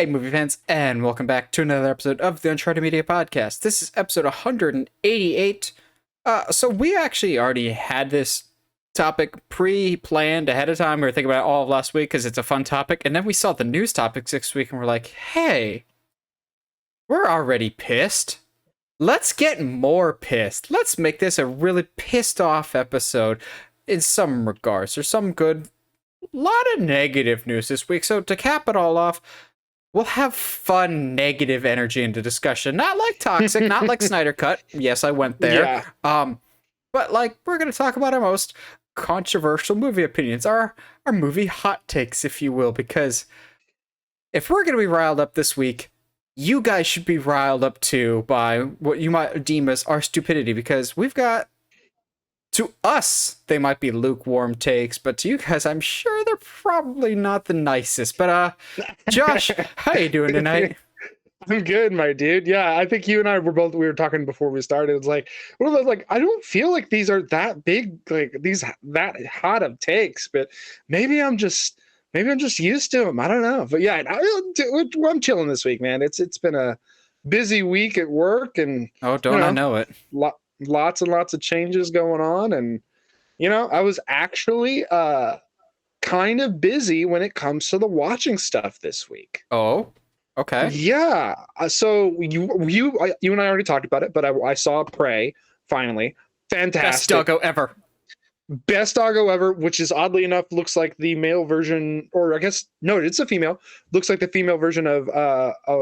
Hey, movie fans, and welcome back to another episode of the Uncharted Media Podcast. This is episode 188. So we actually already had this topic pre-planned ahead of time. We were thinking about it all of last week because it's a fun topic, and then we saw the news topics this week, and we're like, hey, we're already pissed. Let's get more pissed. Let's make this a really pissed off episode in some regards. There's some good, lot of negative news this week. So to cap it all off, we'll have fun, negative energy into discussion. Not like toxic, not like Snyder Cut. Yes, I went there. Yeah. But like we're gonna talk about our most controversial movie opinions, our movie hot takes, if you will, because if we're gonna be riled up this week, you guys should be riled up too by what you might deem as our stupidity, because we've got, to us, they might be lukewarm takes, but to you guys, I'm sure they're probably not the nicest. But, Josh, how you doing tonight? I'm good, my dude. Yeah, I think you and I we were talking before we started. It's like, I don't feel like these are that big, like these that hot of takes, but maybe I'm just used to them. I don't know. But yeah, I'm chilling this week, man. It's been a busy week at work, and I know it. Lots and lots of changes going on, and I was actually kind of busy when it comes to the watching stuff this week. Oh, okay. Yeah. So you and I already talked about it, but I saw Prey finally. Fantastic. Best doggo ever. Best doggo ever, which is oddly enough looks like the male version, or I guess no, it's a female. Looks like the female version of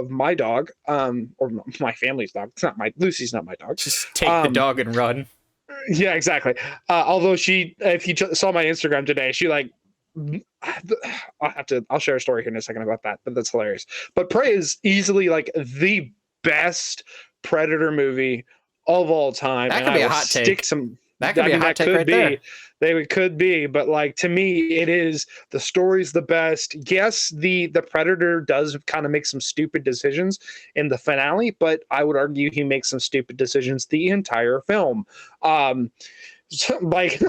my dog, or my family's dog. It's not Lucy's not my dog. Just take the dog and run. Yeah, exactly. Although if you saw my Instagram today, she like, I'll share a story here in a second about that, but that's hilarious. But Prey is easily like the best Predator movie of all time. That could be a hot take. That could be a hot take right there. They could be, but like to me, it is, the story's the best. Yes, the Predator does kind of make some stupid decisions in the finale, but I would argue he makes some stupid decisions the entire film. Like,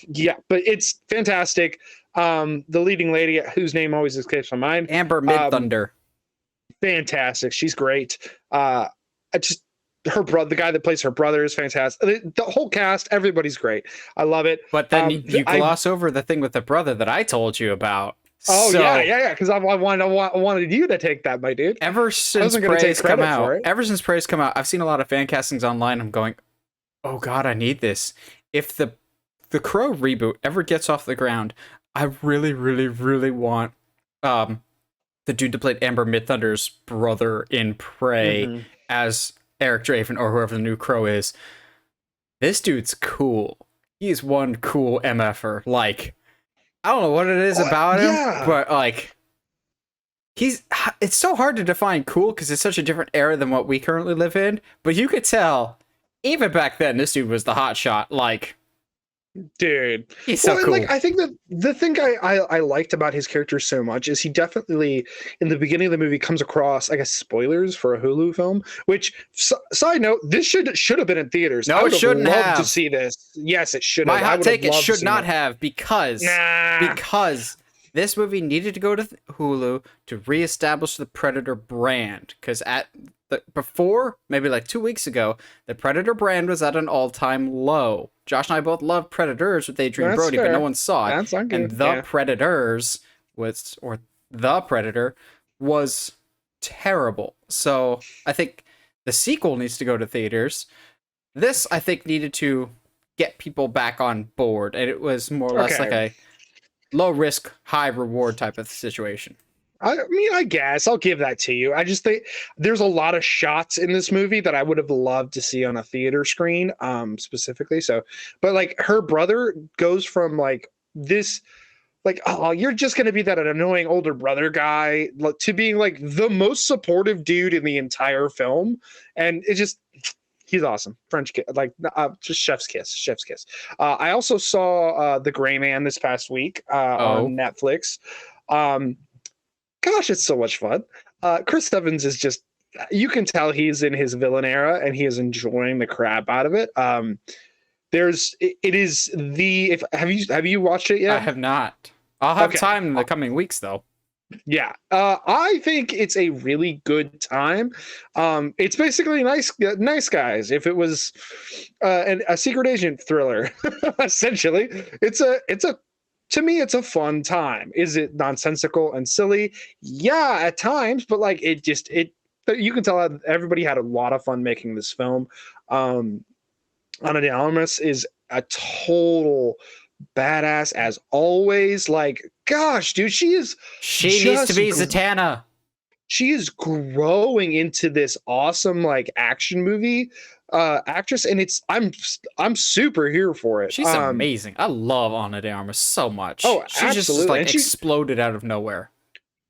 yeah, but it's fantastic. The leading lady, whose name always escapes my mind, Amber Mid-Thunder. Fantastic. She's great. Her brother, the guy that plays her brother, is fantastic. The whole cast, everybody's great. I love it. But then you gloss over the thing with the brother that I told you about. Oh, so, yeah. Because I wanted you to take that, my dude. Ever since Prey's come out, I've seen a lot of fan castings online. I'm going, oh God, I need this. If the Crow reboot ever gets off the ground, I really, really, really want the dude that played Amber Mid-Thunder's brother in Prey as Eric Draven, or whoever the new Crow is. This dude's cool. He's one cool MFer. Like, I don't know what it is about him, but like, it's so hard to define cool because it's such a different era than what we currently live in. But you could tell, even back then, this dude was the hot shot. Like, dude, he's so cool. Like, I think that the thing I liked about his character so much is he definitely, in the beginning of the movie, comes across, I guess, spoilers for a Hulu film. Which, side note, this should have been in theaters. No, it shouldn't have. To see this. Yes, it should have. My hot take: it should not have, because this movie needed to go to Hulu to reestablish the Predator brand. Because before, maybe like 2 weeks ago, the Predator brand was at an all-time low. Josh and I both love Predators with Adrian Brody, but no one saw it. And The Predators The Predator was terrible. So I think the sequel needs to go to theaters. This, I think, needed to get people back on board, and it was more or less like a low risk, high reward type of situation. I mean, I guess I'll give that to you. I just think there's a lot of shots in this movie that I would have loved to see on a theater screen, specifically. So, but like, her brother goes from like this, like, oh, you're just going to be that annoying older brother guy, to being like the most supportive dude in the entire film. And it just, he's awesome. French kiss, like, just chef's kiss. I also saw The Gray Man this past week on Netflix. Gosh, it's so much fun. Chris Evans is just, you can tell he's in his villain era and he is enjoying the crap out of it. Have you watched it yet? I have not. I'll have time in the coming weeks though. Yeah, I think it's a really good time. It's basically nice guys. If it was a secret agent thriller, essentially, it's a to me it's a fun time. Is it nonsensical and silly? Yeah, at times, but like it you can tell everybody had a lot of fun making this film. Um, Ana de Armas is a total badass as always. Like, gosh, dude, she is She needs to just be Zatanna. she is growing into this awesome like action movie actress, and I'm super here for it. She's amazing. I love Ana de Armas so much. Oh, She just absolutely. like And she exploded out of nowhere.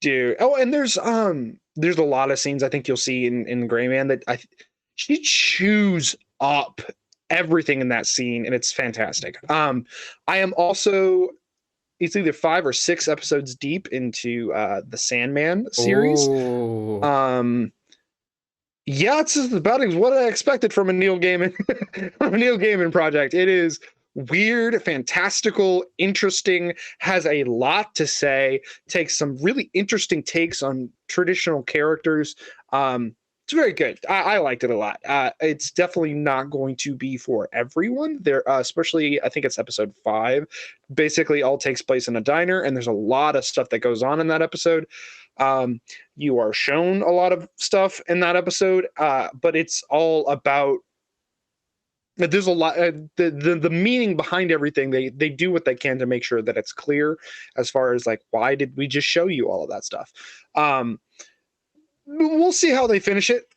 dude. Oh, and there's a lot of scenes I think you'll see in Gray Man that she chews up everything in that scene, and it's fantastic. I am also, it's either 5 or 6 episodes deep into the Sandman series. Oh, Um, yeah, it's just about what I expected from a Neil Gaiman from a Neil Gaiman project. It is weird, fantastical, interesting, has a lot to say, takes some really interesting takes on traditional characters. It's very good. I liked it a lot. It's definitely not going to be for everyone. There, especially I think it's episode 5. Basically, all takes place in a diner, and there's a lot of stuff that goes on in that episode. Um, you are shown a lot of stuff in that episode, but it's all about there's a lot the meaning behind everything. They do what they can to make sure that it's clear as far as like why did we just show you all of that stuff. We'll see how they finish it.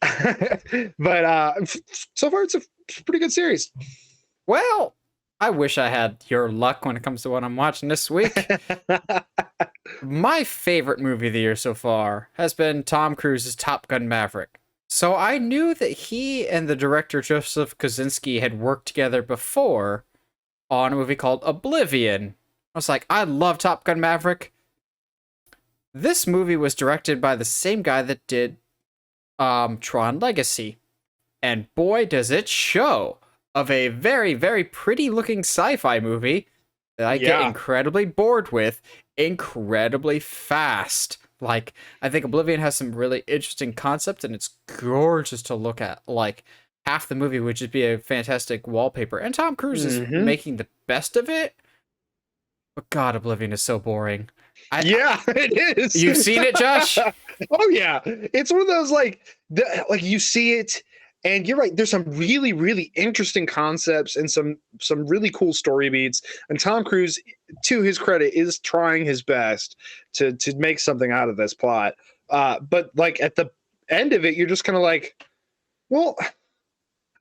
But so far it's a pretty good series. well, I wish I had your luck when it comes to what I'm watching this week. My favorite movie of the year so far has been Tom Cruise's Top Gun Maverick. So I knew that he and the director Joseph Kosinski had worked together before on a movie called Oblivion. I was like, I love Top Gun Maverick. This movie was directed by the same guy that did Tron Legacy. And boy, does it show of a very, very pretty looking sci-fi movie that I get incredibly bored with incredibly fast. Like, I think Oblivion has some really interesting concepts and it's gorgeous to look at. Like, half the movie would just be a fantastic wallpaper. And Tom Cruise is making the best of it. But God, Oblivion is so boring. It is. You've seen it, Josh? Oh yeah, it's one of those like you see it, and you're right. There's some really really interesting concepts and some really cool story beats. And Tom Cruise, to his credit, is trying his best to make something out of this plot. But like at the end of it, you're just kind of like, well,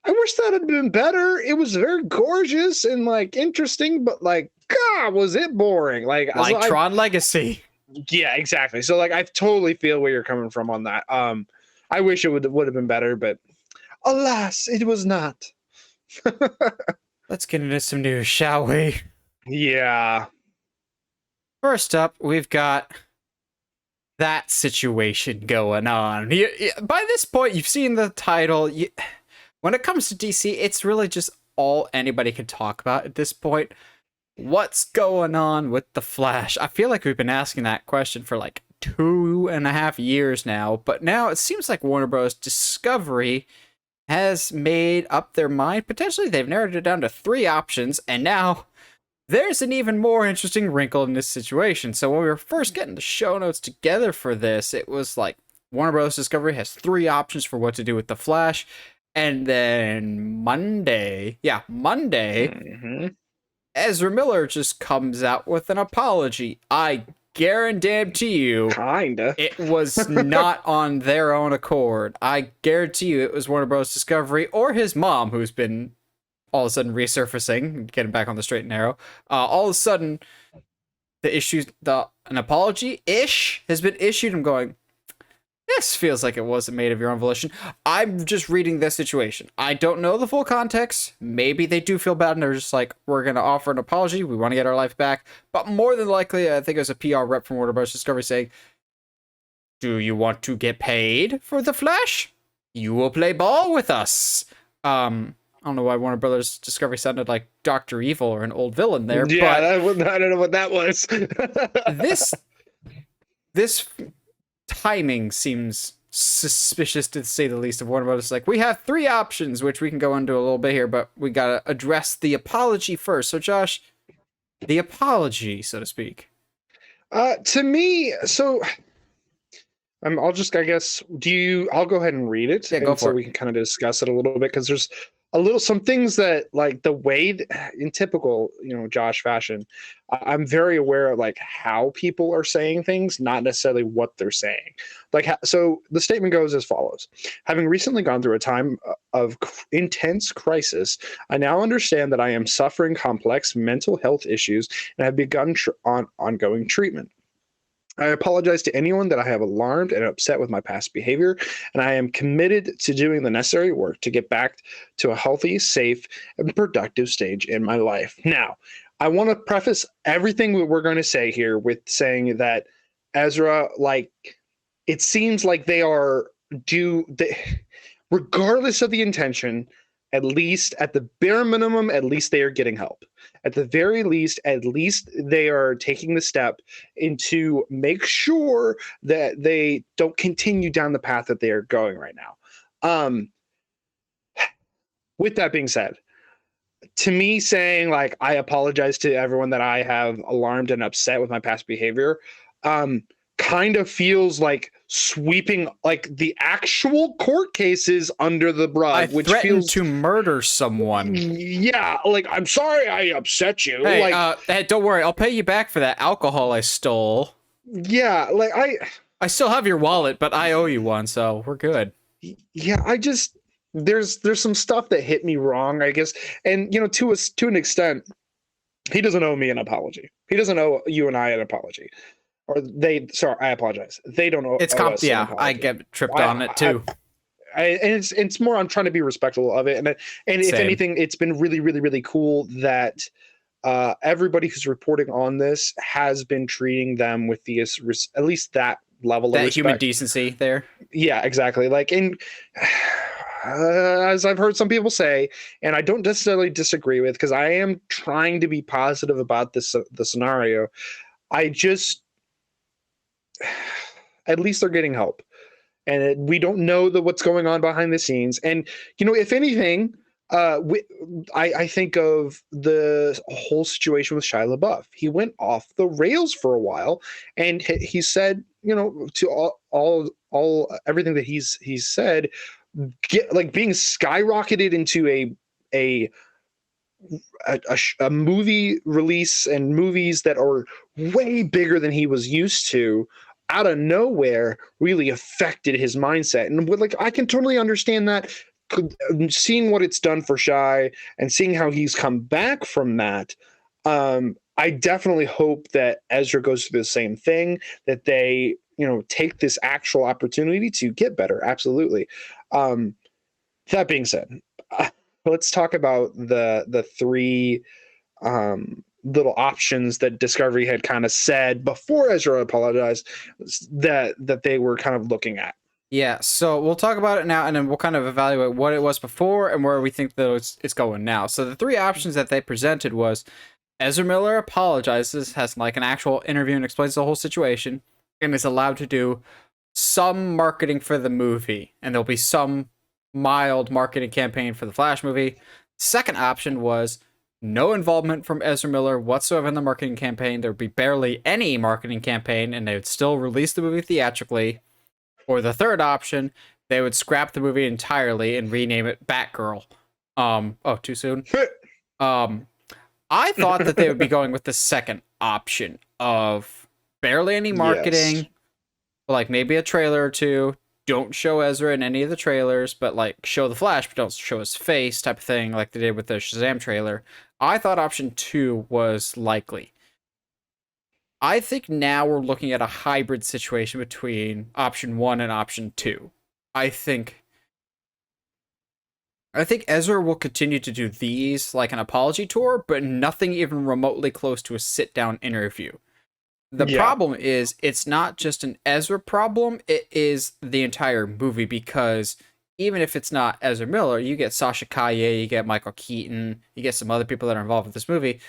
I wish that had been better. It was very gorgeous and like interesting, but like, God, was it boring? Like Tron Legacy. Yeah, exactly. So like, I totally feel where you're coming from on that. I wish it would have been better, but alas, it was not. Let's get into some news, shall we? Yeah. First up, we've got that situation going on. By this point, you've seen the title. When it comes to DC, it's really just all anybody can talk about at this point. What's going on with The Flash? I feel like we've been asking that question for like 2.5 years now, but now it seems like Warner Bros. Discovery has made up their mind. Potentially, they've narrowed it down to 3 options, and now there's an even more interesting wrinkle in this situation. So when we were first getting the show notes together for this, it was like Warner Bros. Discovery has 3 options for what to do with The Flash. And then Monday, Ezra Miller just comes out with an apology. I guarantee you, Kinda. it was not on their own accord. I guarantee you it was Warner Bros. Discovery or his mom, who's been all of a sudden resurfacing, getting back on the straight and narrow. All of a sudden, an apology-ish has been issued. I'm going, this feels like it wasn't made of your own volition. I'm just reading this situation. I don't know the full context. Maybe they do feel bad and they're just like, we're going to offer an apology. We want to get our life back. But more than likely, I think it was a PR rep from Warner Bros. Discovery saying, do you want to get paid for The Flash? You will play ball with us. I don't know why Warner Brothers Discovery sounded like Dr. Evil or an old villain there. Yeah, but I don't know what that was. this timing seems suspicious to say the least of one of us. Like, we have three options, which we can go into a little bit here, but we gotta address the apology first. So, Josh, the apology, so to speak. To me, so I'll just, I guess, I'll go ahead and read it, Yeah, go and so for it. we can kind of discuss it a little bit, because there's some things that, like, the way in typical, Josh fashion, I'm very aware of, like, how people are saying things, not necessarily what they're saying. Like, so the statement goes as follows: having recently gone through a time of intense crisis, I now understand that I am suffering complex mental health issues and have begun on ongoing treatment. I apologize to anyone that I have alarmed and upset with my past behavior, and I am committed to doing the necessary work to get back to a healthy, safe, and productive stage in my life. Now, I want to preface everything that we're going to say here with saying that Ezra, like, it seems like they are regardless of the intention, at least at the bare minimum, at least they are getting help. At the very least, at least they are taking the step into make sure that they don't continue down the path that they are going right now. With that being said, to me, saying, like, I apologize to everyone that I have alarmed and upset with my past behavior, kind of feels like sweeping, like, the actual court cases under the I rug, which threatened feels, to murder someone. yeah, like, I'm sorry I upset you. Hey, Like, hey, don't worry, I'll pay you back for that alcohol I stole. yeah, like, I still have your wallet, but I owe you one, so we're good. yeah, I just, there's some stuff that hit me wrong, I guess. And, to an extent, he doesn't owe me an apology. He doesn't owe you and I an apology. Or sorry, I apologize. They don't owe us an Yeah, I apology. get tripped I, on it I, too. and it's more, I'm trying to be respectful of it. And if Same. anything, it's been really, really, really cool that everybody who's reporting on this has been treating them with the at least that level of That human respect. decency there. Yeah, exactly. Like, and as I've heard some people say, and I don't necessarily disagree with, because I am trying to be positive about the scenario. I just, at least they're getting help, and we don't know what's going on behind the scenes. And, if anything, I think of the whole situation with Shia LaBeouf. He went off the rails for a while, and he said, to all everything that he's said, like, being skyrocketed into a a movie release and movies that are way bigger than he was used to, out of nowhere, really affected his mindset. And like, I can totally understand that. Seeing what it's done for Shy and seeing how he's come back from that, I definitely hope that Ezra goes through the same thing, that they, take this actual opportunity to get better. Absolutely. That being said, let's talk about the three little options that Discovery had kind of said before Ezra apologized, that they were kind of looking at. Yeah, so we'll talk about it now, and then we'll kind of evaluate what it was before and where we think that it's going now. So the three options that they presented was Ezra Miller apologizes, has like an actual interview and explains the whole situation, and is allowed to do some marketing for the movie, and there'll be some mild marketing campaign for the Flash movie. Second option was no involvement from Ezra Miller whatsoever in the marketing campaign. There would be barely any marketing campaign, and they would still release the movie theatrically. Or the third option, they would scrap the movie entirely and rename it Batgirl. Oh, too soon. I thought that they would be going with the second option of barely any marketing, Yes. like maybe a trailer or two. Don't show Ezra in any of the trailers, but like show the Flash, but don't show his face, type of thing, like they did with the Shazam trailer. I thought option 2 was likely. I think now we're looking at a hybrid situation between option 1 and option 2. I think Ezra will continue to do these like an apology tour, but nothing even remotely close to a sit-down interview. The problem is it's not just an Ezra problem, it is the entire movie, because even if it's not Ezra Miller, you get Sasha Calle, you get Michael Keaton, you get some other people that are involved with this movie.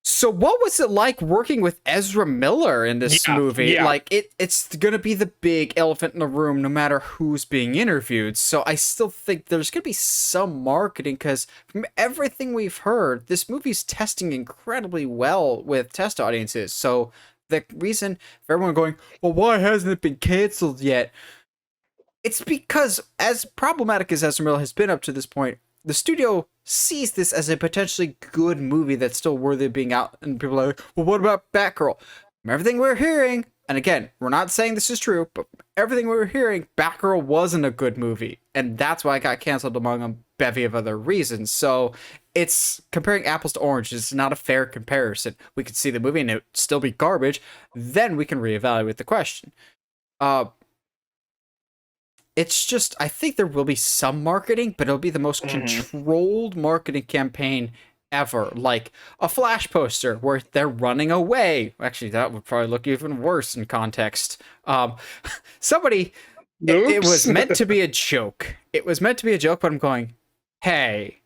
So what was it like working with Ezra Miller in this Yeah, movie? yeah. Like it's gonna be the big elephant in the room no matter who's being interviewed. So I still think there's gonna be some marketing because from everything we've heard, this movie's testing incredibly well with test audiences. So the reason for everyone going, well, why hasn't it been canceled yet? It's because, as problematic as Ezra Miller has been up to this point, the studio sees this as a potentially good movie that's still worthy of being out. And people are like, well, what about Batgirl? From everything we're hearing, and again, we're not saying this is true, but everything we were hearing, Batgirl wasn't a good movie. And that's why it got canceled among a bevy of other reasons. So it's comparing apples to oranges. It's not a fair comparison. We could see the movie and it still be garbage. Then we can reevaluate the question. It's just, I think there will be some marketing, but it'll be the most controlled marketing campaign ever. Like a Flash poster where they're running away. Actually, that would probably look even worse in context. Somebody, it was meant to be a joke. It was meant to be a joke, but I'm going, hey,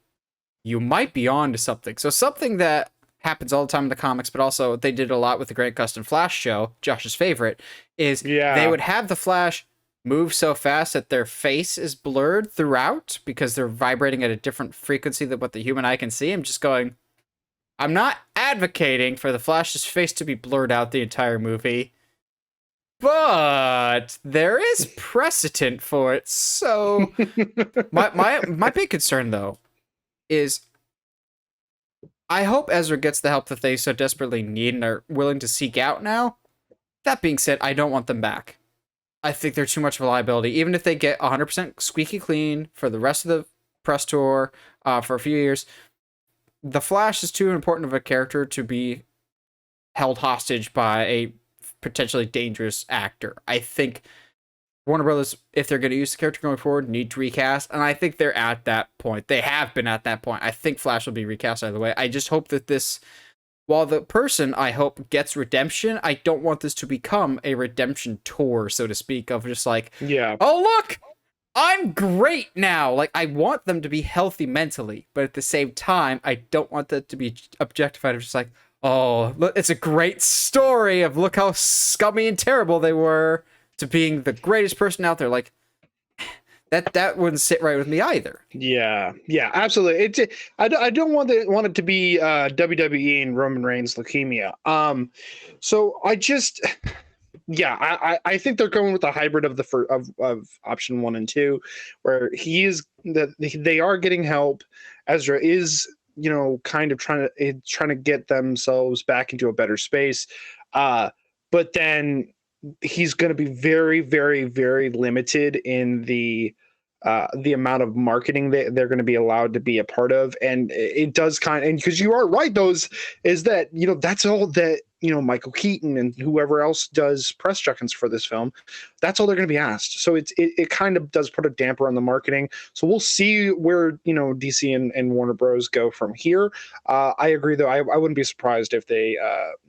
you might be on to something. So something that happens all the time in the comics, but also they did a lot with the Grant Gustin Flash show, Josh's favorite, is they would have the Flash move so fast that their face is blurred throughout because they're vibrating at a different frequency than what the human eye can see. I'm just going, I'm not advocating for the Flash's face to be blurred out the entire movie, but there is precedent for it. So my big concern though is I hope Ezra gets the help that they so desperately need and are willing to seek out now. That being said, I don't want them back. I think they're too much of a liability. Even if they get 100% squeaky clean for the rest of the press tour for a few years, the Flash is too important of a character to be held hostage by a potentially dangerous actor. I think Warner Brothers, if they're going to use the character going forward, need to recast. And I think they're at that point. They have been at that point. I think Flash will be recast either way. I just hope that this... While the person, I hope, gets redemption, I don't want this to become a redemption tour, so to speak, of just like, oh, look, I'm great now. Like, I want them to be healthy mentally, but at the same time, I don't want that to be objectified of just like, oh, look, it's a great story of look how scummy and terrible they were to being the greatest person out there. Like, that wouldn't sit right with me either. Yeah, absolutely. I don't want it to be WWE and Roman Reigns leukemia. So I just, I think they're going with a hybrid of of option 1 and 2, where they are getting help. Ezra is, kind of trying to get themselves back into a better space, but then he's going to be very, very, very limited in the amount of marketing that they're going to be allowed to be a part of. And it does and because you are right, that's all that, Michael Keaton and whoever else does press check-ins for this film, that's all they're going to be asked. So it kind of does put a damper on the marketing. So we'll see where, DC and Warner Bros. Go from here. I agree, though. I wouldn't be surprised if they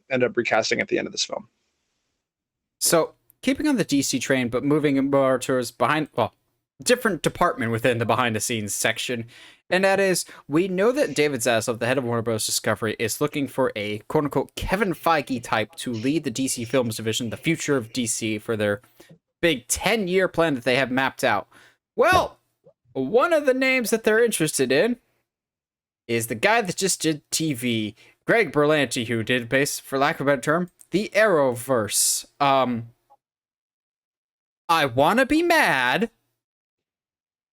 end up recasting at the end of this film. So, keeping on the DC train, but moving more towards different department within the behind-the-scenes section, and that is, we know that David Zaslav, the head of Warner Bros. Discovery, is looking for a quote-unquote Kevin Feige type to lead the DC Films division, the future of DC, for their big 10-year plan that they have mapped out. Well, one of the names that they're interested in is the guy that just did TV, Greg Berlanti, who did, for lack of a better term, the Arrowverse. I want to be mad,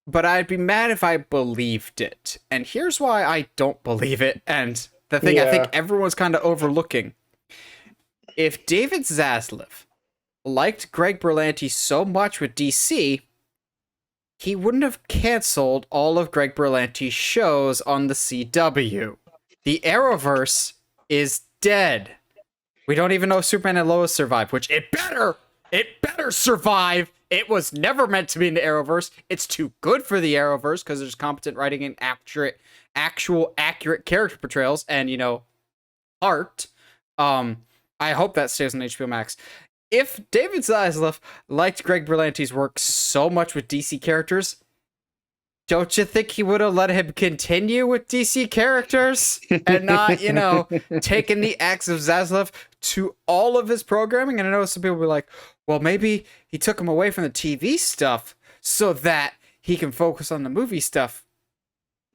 but I'd be mad if I believed it. And here's why I don't believe it, and the thing I think everyone's kind of overlooking. If David Zaslav liked Greg Berlanti so much with DC, he wouldn't have canceled all of Greg Berlanti's shows on the CW. The Arrowverse is dead. We don't even know if Superman and Lois survived, which it better survive. It was never meant to be in the Arrowverse. It's too good for the Arrowverse because there's competent writing and accurate character portrayals and, art. I hope that stays on HBO Max. If David Zaslav liked Greg Berlanti's work so much with DC characters, Don't you think he would have let him continue with DC characters and not, taking the acts of Zaslav to all of his programming? And I know some people will be like, well, maybe he took him away from the TV stuff so that he can focus on the movie stuff.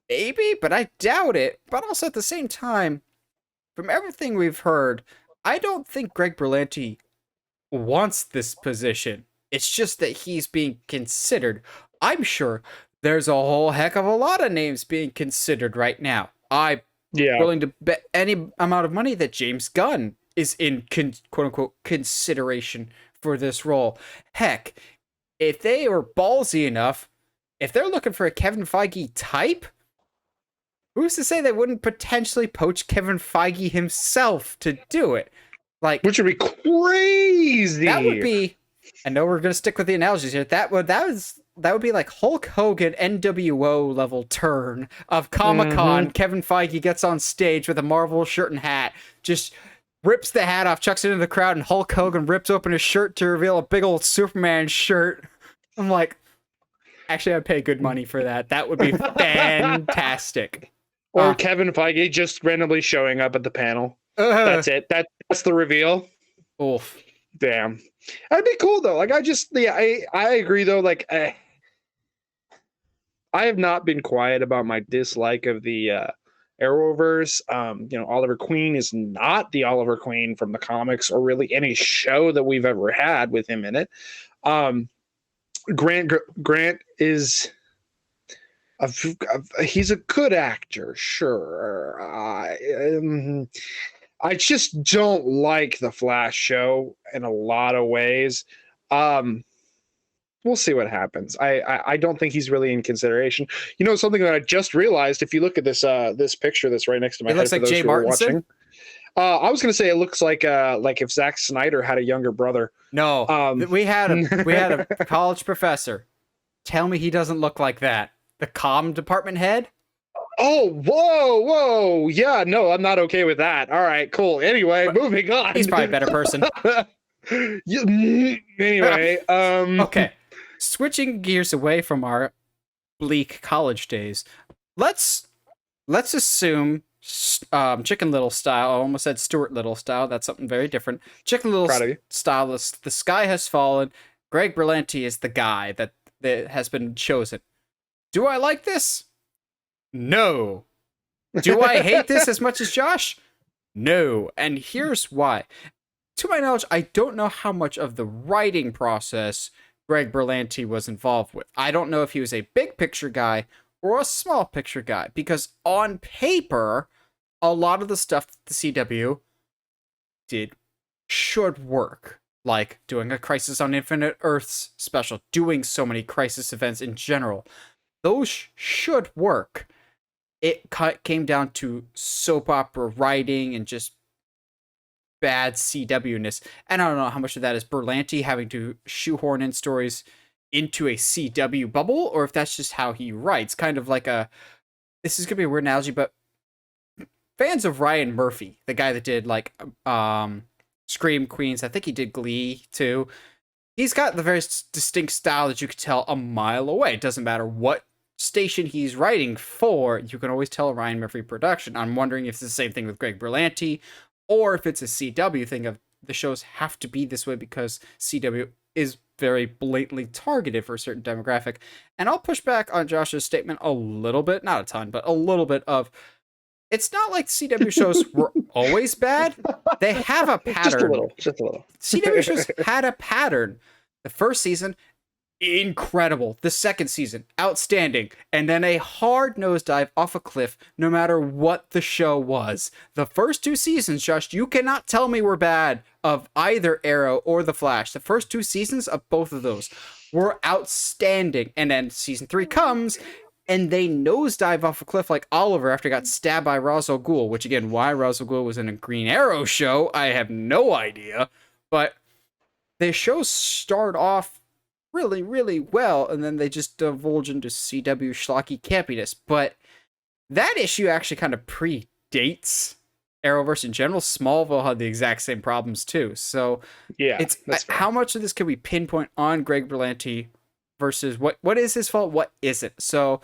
Maybe, but I doubt it. But also at the same time, from everything we've heard, I don't think Greg Berlanti wants this position. It's just that he's being considered. I'm sure there's a whole heck of a lot of names being considered right now. I'm willing to bet any amount of money that James Gunn is in quote unquote consideration for this role. Heck, if they were ballsy enough, if they're looking for a Kevin Feige type, who's to say they wouldn't potentially poach Kevin Feige himself to do it? Like, which would be crazy. That would be. I know we're gonna stick with the analogies here. That would be like Hulk Hogan NWO level turn of Comic-Con. Mm-hmm. Kevin Feige gets on stage with a Marvel shirt and hat, just rips the hat off, chucks it into the crowd, and Hulk Hogan rips open his shirt to reveal a big old Superman shirt. I'm like, actually, I'd pay good money for that. That would be fantastic. Or Kevin Feige just randomly showing up at the panel. That's it. That's the reveal. Oof. Damn. That'd be cool though. Like I agree though. Like I have not been quiet about my dislike of the Arrowverse. Oliver Queen is not the Oliver Queen from the comics or really any show that we've ever had with him in it. Grant is he's a good actor, sure. I just don't like the Flash show in a lot of ways. We'll see what happens. I don't think he's really in consideration. Something that I just realized, if you look at this picture that's right next to my head, looks like Jay Martinson. I was going to say it looks like if Zack Snyder had a younger brother. No, we had a college professor tell me he doesn't look like that. The comm department head. Oh, whoa. Yeah, no, I'm not okay with that. All right, cool. Anyway, moving on. He's probably a better person. Anyway, okay. Switching gears away from our bleak college days, let's assume Chicken Little style. I almost said Stuart Little style. That's something very different. Chicken Little style. The sky has fallen. Greg Berlanti is the guy that has been chosen. Do I like this? No. Do I hate this as much as Josh? No. And here's why. To my knowledge, I don't know how much of the writing process Greg Berlanti was involved with. I don't know if he was a big picture guy or a small picture guy, because on paper, a lot of the stuff the CW did should work. Like doing a Crisis on Infinite Earths special, doing so many Crisis events in general. Those should work. It came down to soap opera writing and just bad CW-ness. And I don't know how much of that is Berlanti having to shoehorn in stories into a CW bubble, or if that's just how he writes. Kind of like this is going to be a weird analogy, but fans of Ryan Murphy, the guy that did like Scream Queens, I think he did Glee too. He's got the very distinct style that you could tell a mile away. It doesn't matter what station he's writing for, you can always tell a Ryan Murphy production. I'm wondering if it's the same thing with Greg Berlanti, or if it's a CW thing of the shows have to be this way because CW is very blatantly targeted for a certain demographic. And I'll push back on Josh's statement a little bit, not a ton, but a little bit of, it's not like CW shows were always bad. They have a pattern. Just a little. CW shows had a pattern. The first season, incredible. The second season, outstanding. And then a hard nosedive off a cliff no matter what the show was. The first two seasons, Josh, you cannot tell me were bad of either Arrow or The Flash. The first two seasons of both of those were outstanding. And then season 3 comes and they nosedive off a cliff like Oliver after he got stabbed by Ra's al Ghul, which again, why Ra's al Ghul was in a Green Arrow show, I have no idea. But the shows start off really, really well, and then they just divulge into CW schlocky campiness. But that issue actually kind of predates Arrowverse in general. Smallville had the exact same problems too. So yeah, it's how much of this can we pinpoint on Greg Berlanti versus what is his fault, what isn't. So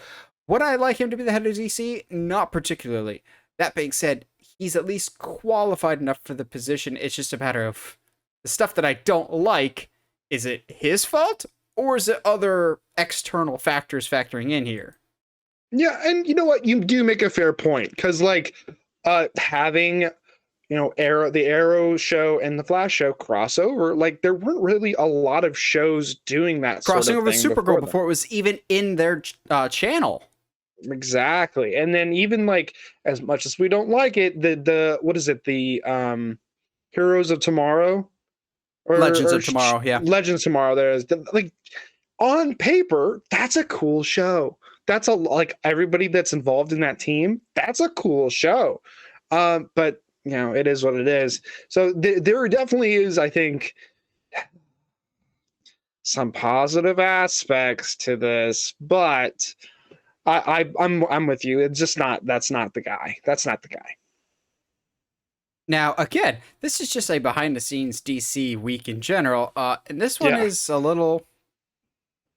would I like him to be the head of DC? Not particularly. That being said, he's at least qualified enough for the position. It's just a matter of the stuff that I don't like. Is it his fault, or is it other external factors factoring in here? Yeah, and you know what? You do make a fair point, because like having the Arrow show and the Flash show crossover, like there weren't really a lot of shows doing that Crossing sort of over thing Supergirl before it was even in their channel. Exactly. And then even like, as much as we don't like it, the what is it, the Heroes of Tomorrow, or Legends of Tomorrow, yeah. Legends Tomorrow, there's like, on paper that's a cool show. That's like, everybody that's involved in that team, that's a cool show. But it is what it is. So there definitely is, I think, some positive aspects to this, but I'm with you. It's just not. That's not the guy. That's not the guy. Now, again, this is just a behind-the-scenes DC week in general, and this one is a little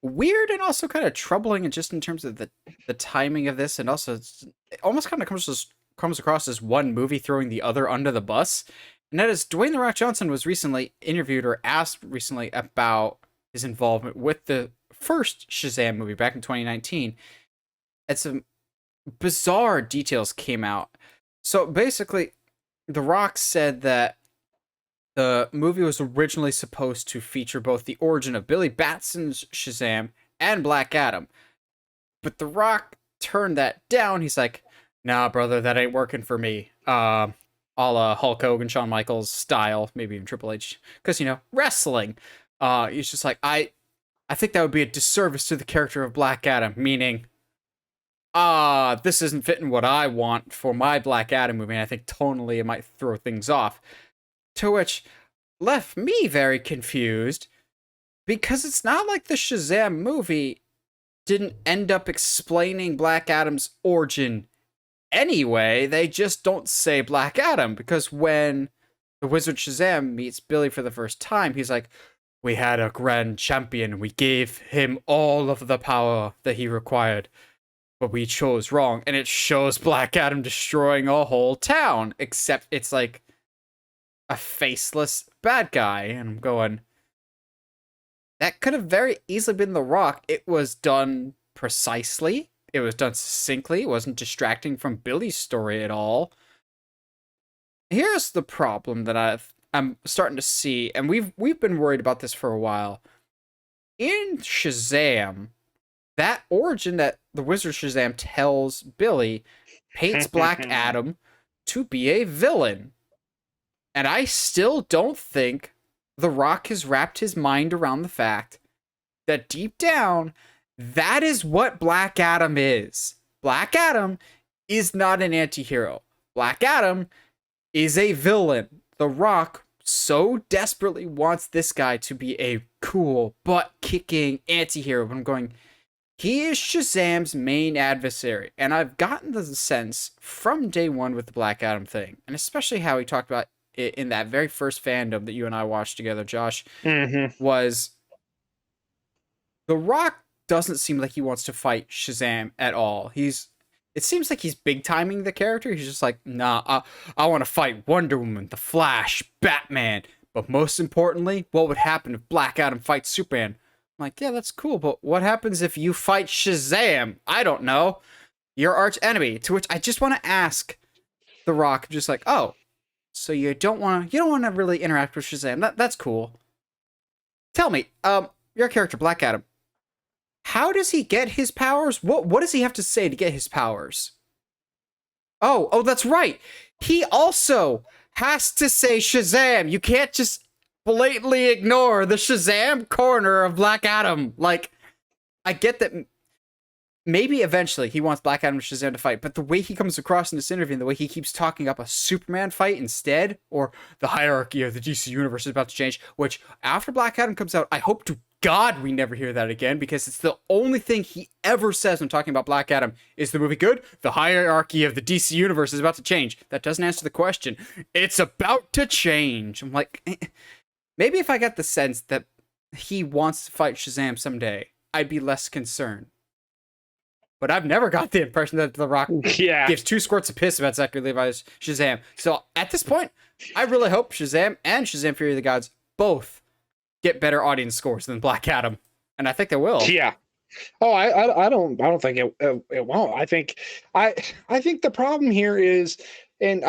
weird and also kind of troubling, and just in terms of the timing of this, and also it almost kind of comes across as one movie throwing the other under the bus. And that is, Dwayne "The Rock" Johnson was recently interviewed or asked recently about his involvement with the first Shazam movie back in 2019. And some bizarre details came out. So basically, The Rock said that the movie was originally supposed to feature both the origin of Billy Batson's Shazam and Black Adam. But The Rock turned that down. He's like, nah, brother, that ain't working for me. A la Hulk Hogan, Shawn Michaels style, maybe even Triple H. Because, wrestling. He's just like, I think that would be a disservice to the character of Black Adam, meaning, this isn't fitting what I want for my Black Adam movie, and I think tonally it might throw things off. To which left me very confused, because it's not like the Shazam movie didn't end up explaining Black Adam's origin anyway. They just don't say Black Adam, because when the Wizard Shazam meets Billy for the first time, he's like, we had a grand champion, we gave him all of the power that he required, but we chose wrong. And it shows Black Adam destroying a whole town, except it's like a faceless bad guy. And I'm going, that could have very easily been The Rock. It was done precisely. It was done succinctly. It wasn't distracting from Billy's story at all. Here's the problem that I'm starting to see, and we've been worried about this for a while. In Shazam, that origin that the Wizard Shazam tells Billy paints Black Adam to be a villain. And I still don't think The Rock has wrapped his mind around the fact that deep down, that is what Black Adam is. Black Adam is not an anti-hero. Black Adam is a villain. The Rock so desperately wants this guy to be a cool, butt-kicking anti-hero. But I'm going, he is Shazam's main adversary. And I've gotten the sense from day one with the Black Adam thing, and especially how he talked about it in that very first fandom that you and I watched together, Josh, was The Rock doesn't seem like he wants to fight Shazam at all. It seems like he's big timing the character. He's just like, nah, I want to fight Wonder Woman, the Flash, Batman. But most importantly, what would happen if Black Adam fights Superman? I'm like, yeah, that's cool, but what happens if you fight Shazam? I don't know. Your arch enemy. To which I just want to ask The Rock, just like, oh, so you don't want to really interact with Shazam. That's cool. Tell me, your character, Black Adam, how does he get his powers? What does he have to say to get his powers? Oh, that's right. He also has to say Shazam. You can't just blatantly ignore the Shazam corner of Black Adam. Like, I get that maybe eventually he wants Black Adam and Shazam to fight, but the way he comes across in this interview and the way he keeps talking up a Superman fight instead, or the hierarchy of the DC universe is about to change, which after Black Adam comes out, I hope to God we never hear that again, because it's the only thing he ever says when talking about Black Adam. Is the movie good? The hierarchy of the DC universe is about to change. That doesn't answer the question. It's about to change. I'm like, maybe if I got the sense that he wants to fight Shazam someday, I'd be less concerned. But I've never got the impression that The Rock Yeah. gives two squirts of piss about Zachary Levi's Shazam. So at this point, I really hope Shazam and Shazam Fury of the Gods both get better audience scores than Black Adam, and I think they will. Yeah. Oh, I don't think it won't. I think the problem here is, and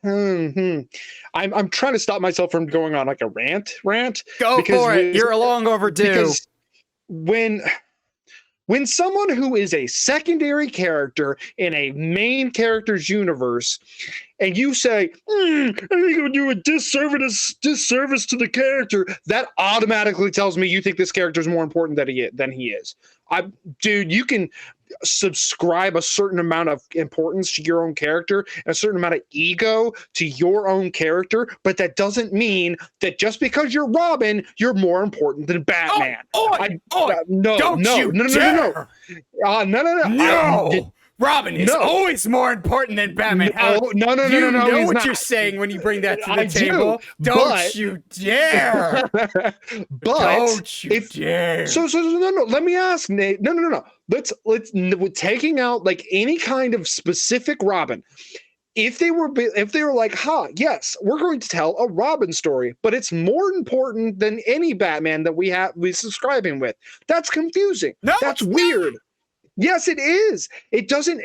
I'm trying to stop myself from going on like a rant. Go for it. You're long overdue. Because when someone who is a secondary character in a main character's universe, and you say, I think I'm doing a disservice to the character, that automatically tells me you think this character is more important than he is. Dude, you can subscribe a certain amount of importance to your own character and a certain amount of ego to your own character, but that doesn't mean that just because you're Robin, you're more important than Batman. No. Robin is always more important than Batman. No. You know what not. You're saying when you bring that to the table. Don't you dare! Don't you dare! So no. Let me ask Nate. No. Let's taking out like any kind of specific Robin. If they were like, yes, we're going to tell a Robin story, but it's more important than any Batman that we subscribing with. That's confusing. No, that's weird. Yes, it is. It doesn't.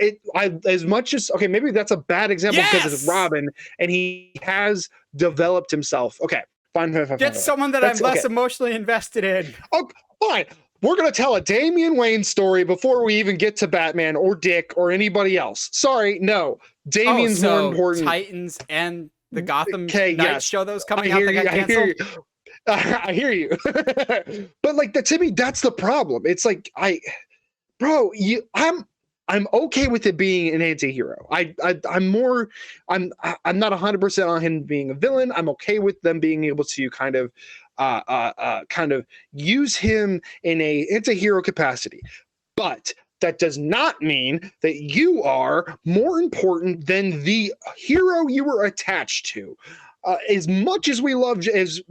As much as okay, maybe that's a bad example because it's Robin and he has developed himself. Okay, fine. Get someone that I'm less emotionally invested in. Oh, fine. We're gonna tell a Damian Wayne story before we even get to Batman or Dick or anybody else. Sorry, no. Damian's more important. Titans and the Gotham Knights show those coming out. I hear you. But like that to me, that's the problem. It's like I'm okay with it being an anti-hero. I'm not 100% on him being a villain. I'm okay with them being able to kind of use him in a anti-hero capacity. But that does not mean that you are more important than the hero you were attached to. As much as we love, as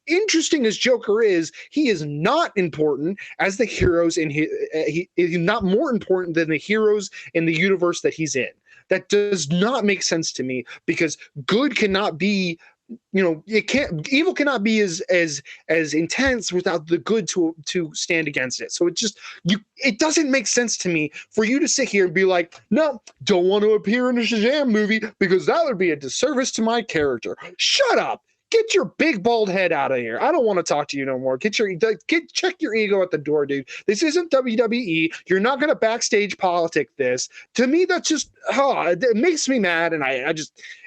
interesting as Joker is, he is not important as the heroes in his. He is not more important than the heroes in the universe that he's in. That does not make sense to me because good cannot be. Evil cannot be as intense without the good to stand against it. So it doesn't make sense to me for you to sit here and be like, no, don't want to appear in a Shazam movie because that would be a disservice to my character. Shut up. Get your big bald head out of here. I don't want to talk to you no more. Check your ego at the door, dude. This isn't WWE. You're not going to backstage politic this. To me, that's just it makes me mad, and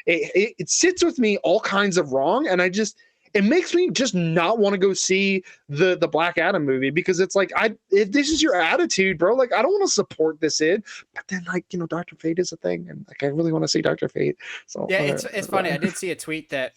it sits with me all kinds of wrong, and it makes me just not want to go see the Black Adam movie because it's like if this is your attitude, bro. Like I don't want to support this but then Dr. Fate is a thing, and like I really want to see Dr. Fate. So yeah, it's funny. I did see a tweet that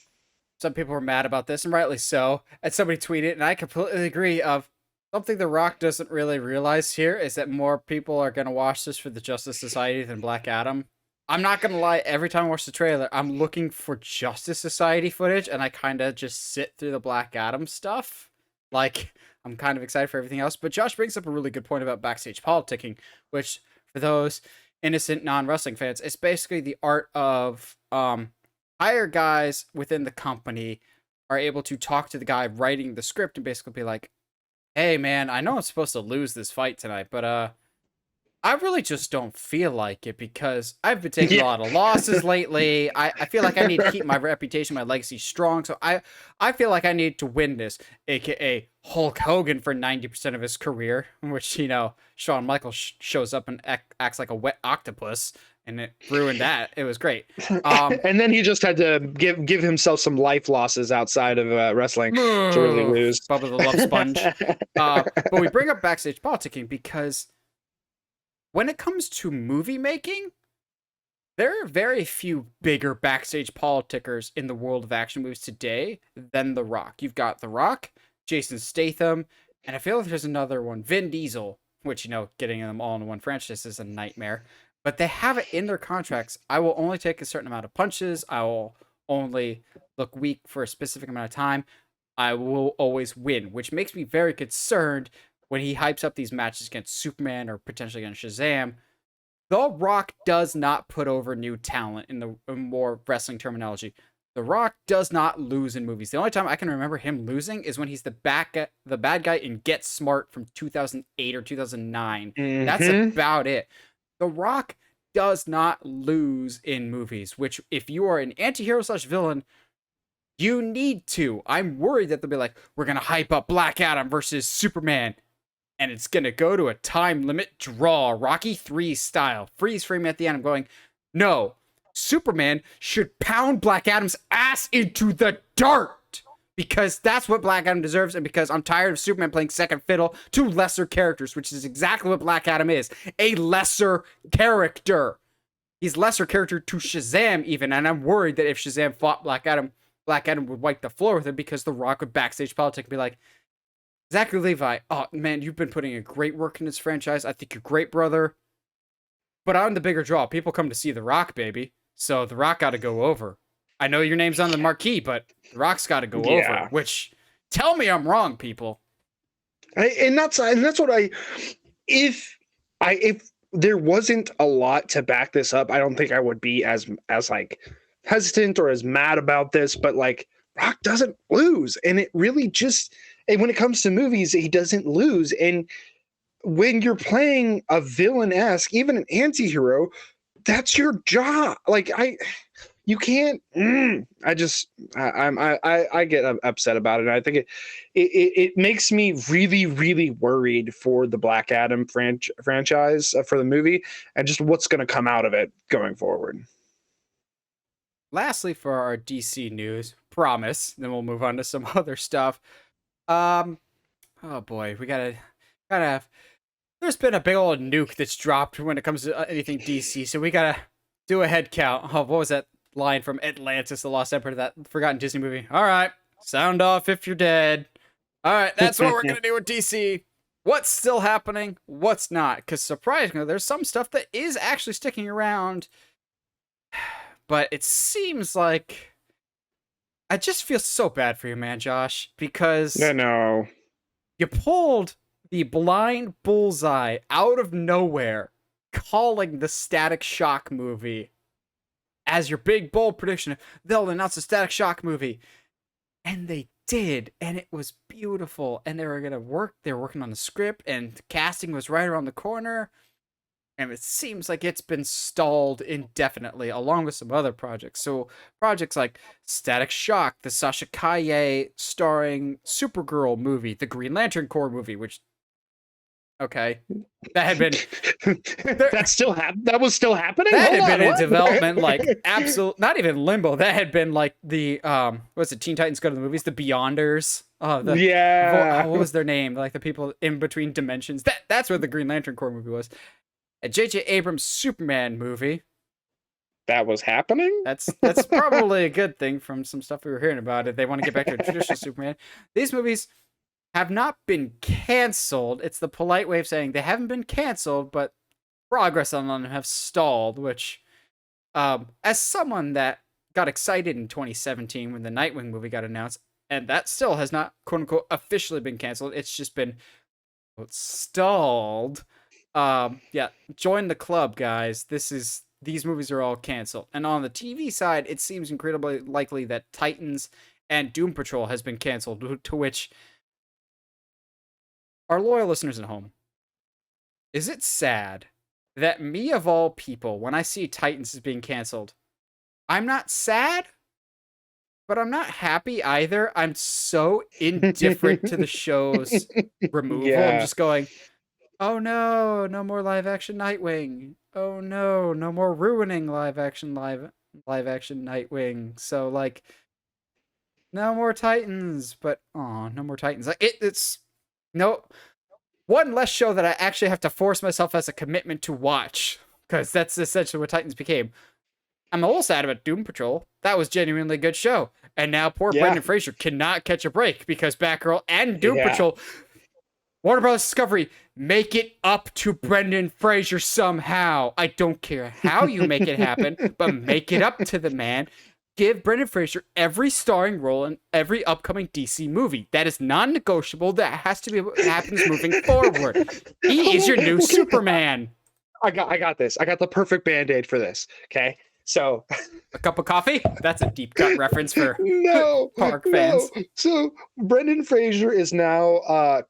some people were mad about this, and rightly so. And somebody tweeted, and I completely agree. Of something The Rock doesn't really realize here is that more people are going to watch this for the Justice Society than Black Adam. I'm not going to lie. Every time I watch the trailer, I'm looking for Justice Society footage, and I kind of just sit through the Black Adam stuff. Like, I'm kind of excited for everything else. But Josh brings up a really good point about backstage politicking, which, for those innocent non-wrestling fans, it's basically the art of higher guys within the company are able to talk to the guy writing the script and basically be like, hey man, I know I'm supposed to lose this fight tonight, but I really just don't feel like it because I've been taking a lot of losses lately. I feel like I need to keep my reputation, my legacy strong. So I feel like I need to win this, aka Hulk Hogan for 90% of his career, in which, Shawn Michaels shows up and acts like a wet octopus. And it ruined that. It was great. And then he just had to give himself some life losses outside of wrestling to really lose. Bubba the Love Sponge. But we bring up backstage politicking because when it comes to movie making, there are very few bigger backstage politickers in the world of action movies today than The Rock. You've got The Rock, Jason Statham, and I feel like there's another one, Vin Diesel, which, getting them all in one franchise is a nightmare. But they have it in their contracts. I will only take a certain amount of punches. I will only look weak for a specific amount of time. I will always win, which makes me very concerned when he hypes up these matches against Superman or potentially against Shazam, The Rock does not put over new talent in the more wrestling terminology. The Rock does not lose in movies. The only time I can remember him losing is when he's the bad guy in Get Smart from 2008 or 2009. That's about it. The Rock does not lose in movies, which if you are an anti-hero / villain, you need to. I'm worried that they'll be like, we're going to hype up Black Adam versus Superman, and it's going to go to a time limit draw, Rocky 3 style. Freeze frame at the end. I'm going, no. Superman should pound Black Adam's ass into the dirt because that's what Black Adam deserves, and because I'm tired of Superman playing second fiddle to lesser characters, which is exactly what Black Adam is, a lesser character. He's lesser character to Shazam even, and I'm worried that if Shazam fought Black Adam would wipe the floor with him because The Rock would backstage politic and be like, Zachary Levi, oh man, you've been putting in great work in this franchise. I think you're great, brother. But I'm the bigger draw. People come to see The Rock, baby. So The Rock got to go over. I know your name's on the marquee, but The Rock's got to go over. Which, tell me I'm wrong, people. That's what if there wasn't a lot to back this up, I don't think I would be as like hesitant or as mad about this. But like, Rock doesn't lose, and it really and when it comes to movies, he doesn't lose. And when you're playing a villain-esque, even an anti-hero, that's your job. Like you can't. I get upset about it. I think it makes me really, really worried for the Black Adam franchise for the movie and just what's going to come out of it going forward. Lastly, for our DC news, promise. Then we'll move on to some other stuff. Oh boy, we gotta have. There's been a big old nuke that's dropped when it comes to anything DC, so we gotta do a head count. Oh, what was that line from Atlantis, the Lost Emperor, that forgotten Disney movie? All right, sound off if you're dead. All right, that's what we're gonna do with DC. What's still happening? What's not? Because surprisingly, there's some stuff that is actually sticking around, but it seems like I just feel so bad for you, man, Josh, because no, you pulled the blind bullseye out of nowhere, calling the Static Shock movie as your big bold prediction. They'll announce a Static Shock movie, and they did, and it was beautiful. And they were working on the script, and the casting was right around the corner. And it seems like it's been stalled indefinitely, along with some other projects. So projects like Static Shock, the Sasha Kaye starring Supergirl movie, the Green Lantern Corps movie, which, okay, that had been that was still happening. That had been in development, like absolute, not even limbo. That had been like the what's it? Teen Titans Go to the Movies, the Beyonders. What was their name? Like the people in between dimensions. That's what the Green Lantern Corps movie was. A J.J. Abrams Superman movie. That was happening? That's probably a good thing from some stuff we were hearing about it. They want to get back to a traditional Superman. These movies have not been canceled. It's the polite way of saying they haven't been canceled, but progress on them have stalled, which, as someone that got excited in 2017 when the Nightwing movie got announced, and that still has not, quote unquote, officially been canceled. It's just been stalled. Join the club, guys. These movies are all canceled. And on the TV side, it seems incredibly likely that Titans and Doom Patrol has been canceled, to which our loyal listeners at home, is it sad that me of all people, when I see Titans is being canceled, I'm not sad, but I'm not happy either. I'm so indifferent to the show's removal. Yeah. I'm just going, oh no, no more live action Nightwing. Oh no, no more ruining live action Nightwing. So like, no more Titans, but no more Titans. It's no one less show that I actually have to force myself as a commitment to watch, because that's essentially what Titans became. I'm a little sad about Doom Patrol. That was genuinely a good show, and now poor Brendan Fraser cannot catch a break because Batgirl and Doom Patrol. Warner Bros. Discovery, make it up to Brendan Fraser somehow. I don't care how you make it happen, but make it up to the man. give Brendan Fraser every starring role in every upcoming DC movie. That is non-negotiable. That has to be what happens moving forward. He is your new Superman. I got this. I got the perfect band-aid for this. Okay. So A cup of coffee? That's a deep cut reference for no, Park fans. no. So Brendan Fraser is now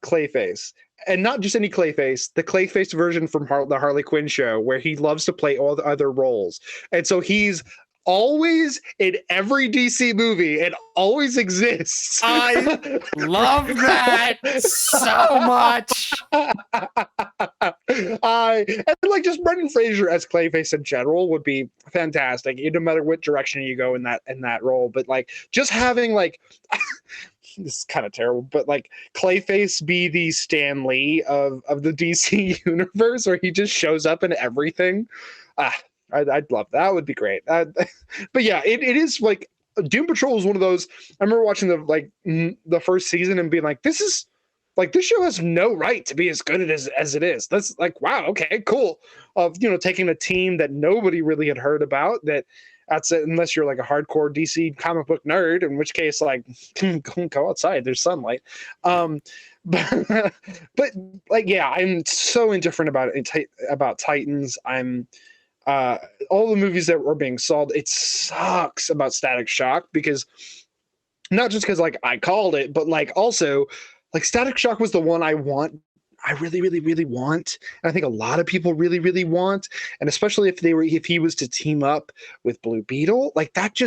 Clayface. And not just any Clayface, the Clayface version from the Harley Quinn show, where he loves to play all the other roles. And so he's always in every DC movie and always exists. I love that so much. And like just Brendan Fraser as Clayface in general would be fantastic, no matter what direction you go in that role. But like just having like this is kind of terrible, but like Clayface be the Stan Lee of the DC universe, where he just shows up in everything. I'd love that. That would be great. But yeah, it is like Doom Patrol is one of those. I remember watching the first season and being like, this show has no right to be as good as it is. That's like, wow, okay, cool. Of taking a team that nobody really had heard about. That's it, unless you're like a hardcore DC comic book nerd, in which case, like, go outside. There's sunlight. But like, yeah, I'm so indifferent about Titans. I'm all the movies that were being sold. It sucks about Static Shock, because not just because like I called it, but like also like Static Shock was the one I really, really, really want. And I think a lot of people really, really want. And especially if he was to team up with Blue Beetle, like that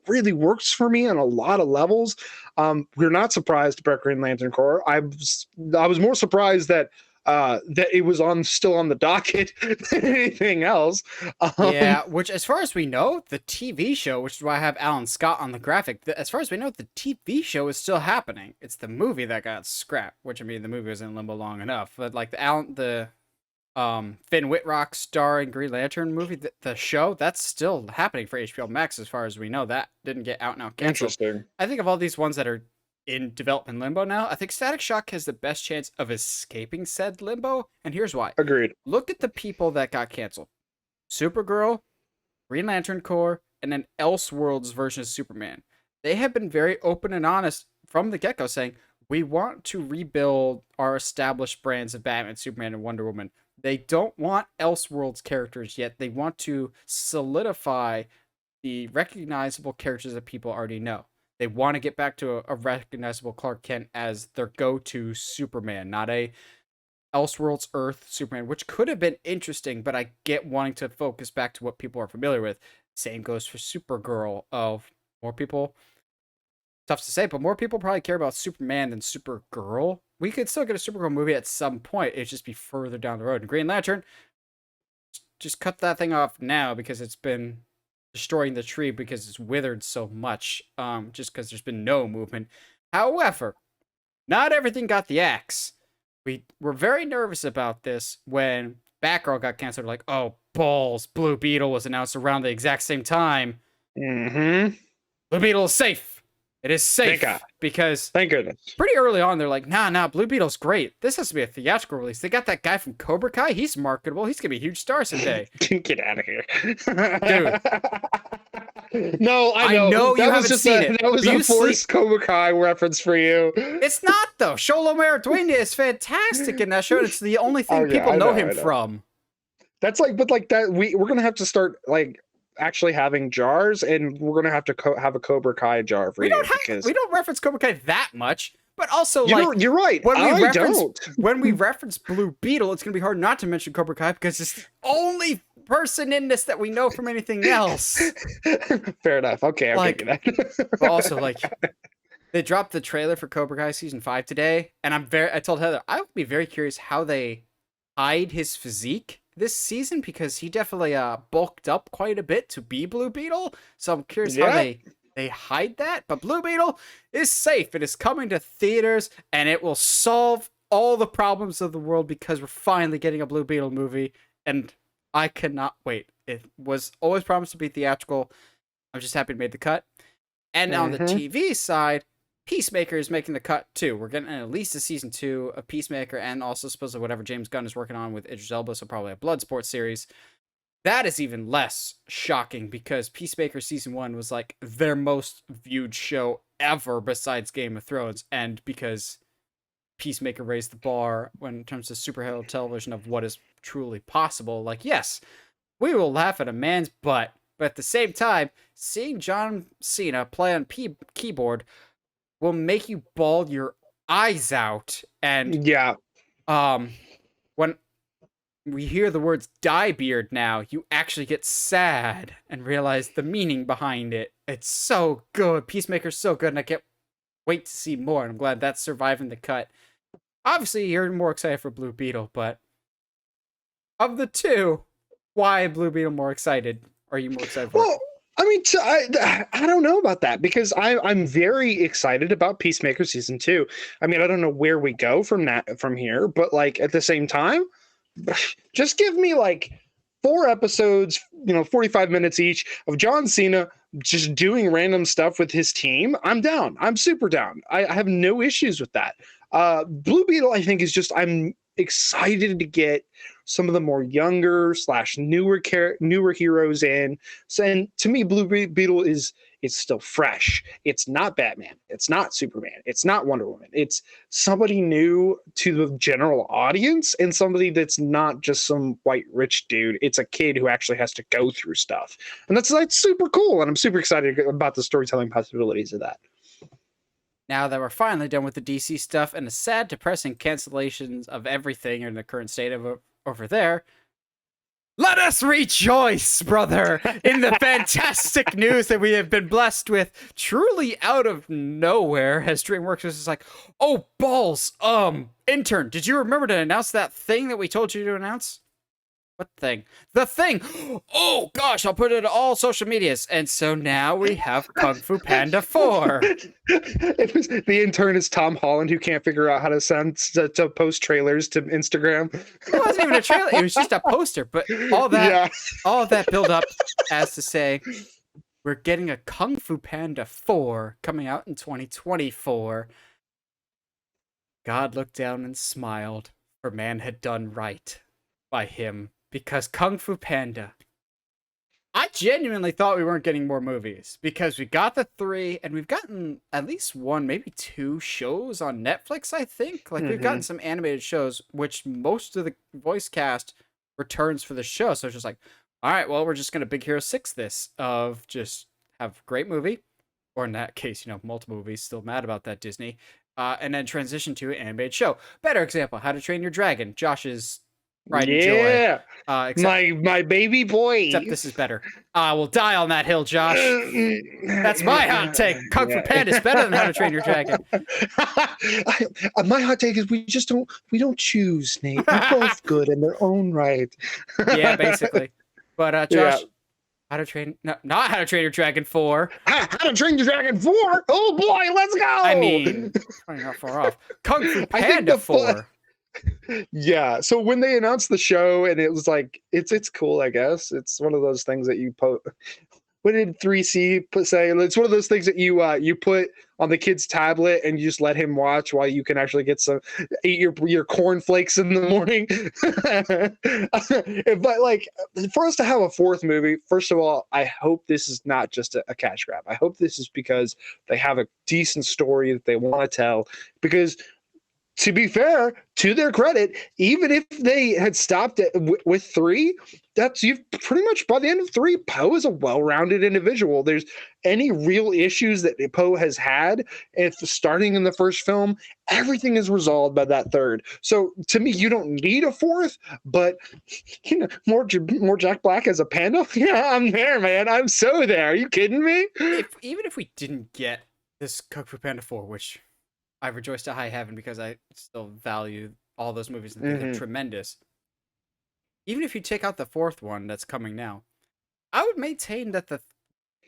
really works for me on a lot of levels. We're not surprised about Green Lantern Corps. I was more surprised that it was still on the docket than anything else. Yeah, which as far as we know, the TV show, which is why I have Alan Scott on the graphic, as far as we know, the TV show is still happening. It's the movie that got scrapped, which, I mean, the movie was in limbo long enough. But like the Finn Wittrock starring Green Lantern movie, the show, that's still happening for HBO Max as far as we know. That didn't get out and out canceled. Interesting. I think of all these ones that are in development limbo now, I think Static Shock has the best chance of escaping said limbo, and here's why. Agreed. Look at the people that got canceled. Supergirl, Green Lantern Corps, and then Elseworlds version of Superman. They have been very open and honest from the get-go, saying, we want to rebuild our established brands of Batman, Superman, and Wonder Woman. They don't want Elseworlds characters yet. They want to solidify the recognizable characters that people already know. They want to get back to a recognizable Clark Kent as their go-to Superman, not a Elseworlds Earth Superman, which could have been interesting, but I get wanting to focus back to what people are familiar with. Same goes for Supergirl. More people, tough to say, but more people probably care about Superman than Supergirl. We could still get a Supergirl movie at some point. It'd just be further down the road. And Green Lantern, just cut that thing off now, because it's been destroying the tree because it's withered so much, just because there's been no movement. However, not everything got the axe. We were very nervous about this when Batgirl got canceled. Like, oh, balls, Blue Beetle was announced around the exact same time. Mm-hmm. Blue Beetle is safe. It is safe. Because thank goodness. Pretty early on, they're like, nah, Blue Beetle's great. This has to be a theatrical release. They got that guy from Cobra Kai. He's marketable. He's going to be a huge star someday. Get out of here. Dude. No, I know you haven't seen it. That was a forced Cobra Kai reference for you. It's not, though. Xolo Maridueña is fantastic in that show. It's the only thing people know him from. That's like, but like that, we're going to have to start like actually having jars, and we're gonna have to have a Cobra Kai jar for you, because we don't reference Cobra Kai that much, but also you're right. When we reference Blue Beetle, it's gonna be hard not to mention Cobra Kai, because it's the only person in this that we know from anything else. Fair enough. Okay, I'm taking that. But also, like, they dropped the trailer for Cobra Kai season 5 today, and I told Heather I would be very curious how they hide his physique this season, because he definitely bulked up quite a bit to be Blue Beetle. So I'm curious how they hide that. But Blue Beetle is safe. It is coming to theaters, and it will solve all the problems of the world, because we're finally getting a Blue Beetle movie, and I cannot wait. It was always promised to be theatrical. I'm just happy it made the cut. And on the TV side, Peacemaker is making the cut too. We're getting at least a season 2 of Peacemaker, and also supposedly whatever James Gunn is working on with Idris Elba, so probably a Bloodsport series. that is even less shocking because Peacemaker season 1 was like their most viewed show ever besides Game of Thrones, and because Peacemaker raised the bar when in terms of superhero television of what is truly possible. Like, yes, we will laugh at a man's butt, but at the same time, seeing John Cena play on keyboard will make you bawl your eyes out. And Yeah. when we hear the words "dye beard" now, you actually get sad and realize the meaning behind it. It's so good. Peacemaker's so good, and I can't wait to see more. And I'm glad that's surviving the cut. Obviously, you're more excited for Blue Beetle, but of the two, why Blue Beetle more excited? Are you more excited for? Well, I mean, I don't know about that because I'm very excited about Peacemaker season 2. I mean, I don't know where we go from here, but like at the same time, just give me like 4 episodes, 45 minutes each of John Cena just doing random stuff with his team. I'm down. I'm super down. I have no issues with that. Blue Beetle, I think, is just I'm excited to get some of the more younger / newer heroes in. So, and to me, Blue Beetle it's still fresh. It's not Batman. It's not Superman. It's not Wonder Woman. It's somebody new to the general audience and somebody that's not just some white rich dude. It's a kid who actually has to go through stuff. And that's like super cool. And I'm super excited about the storytelling possibilities of that. Now that we're finally done with the DC stuff and the sad, depressing cancellations of everything in the current state of over there, let us rejoice, brother, in the fantastic news that we have been blessed with truly out of nowhere. As DreamWorks was just like, oh, balls, intern, did you remember to announce that thing that we told you to announce? What thing? The thing! Oh, gosh, I'll put it on all social medias. And so now we have Kung Fu Panda 4. The intern is Tom Holland, who can't figure out how to post trailers to Instagram. It wasn't even a trailer. It was just a poster. But all that build up as to say, we're getting a Kung Fu Panda 4 coming out in 2024. God looked down and smiled, for man had done right by him. Because Kung Fu Panda, I genuinely thought we weren't getting more movies because we got the 3 and we've gotten at least 1, maybe 2 shows on Netflix, I think. Like we've gotten some animated shows, which most of the voice cast returns for the show. So it's just like, all right, well, we're just going to Big Hero 6 this of just have a great movie, or in that case, multiple movies, still mad about that Disney, and then transition to an animated show. Better example, How to Train Your Dragon, Josh's pride and joy. My baby boy. Except this is better. I will die on that hill, Josh. That's my hot take. Kung Fu Panda is better than How to Train Your Dragon. My hot take is we don't choose, Nate. They're both good in their own right. Yeah, basically. But Josh, not How to Train Your Dragon 4. How to Train Your Dragon 4? Oh boy, let's go. I mean, probably not far off. Kung Fu Panda 4. Yeah, so when they announced the show and it was like it's cool, I guess it's one of those things that you what did 3C say? It's one of those things that you put on the kid's tablet and you just let him watch while you can actually eat your cornflakes in the morning. But like, for us to have a 4th movie, first of all, I hope this is not just a cash grab. I hope this is because they have a decent story that they want to tell, because to be fair, to their credit, even if they had stopped it with 3, you've pretty much by the end of 3, Poe is a well-rounded individual. There's any real issues that Poe has had, if starting in the first film, everything is resolved by that 3rd. So to me, you don't need a 4th, but more Jack Black as a panda. Yeah, I'm there, man. I'm so there. Are you kidding me? Even if we didn't get this Kung Fu Panda 4, which I rejoice to high heaven because I still value all those movies and think they're tremendous. Even if you take out the 4th one that's coming now, I would maintain that the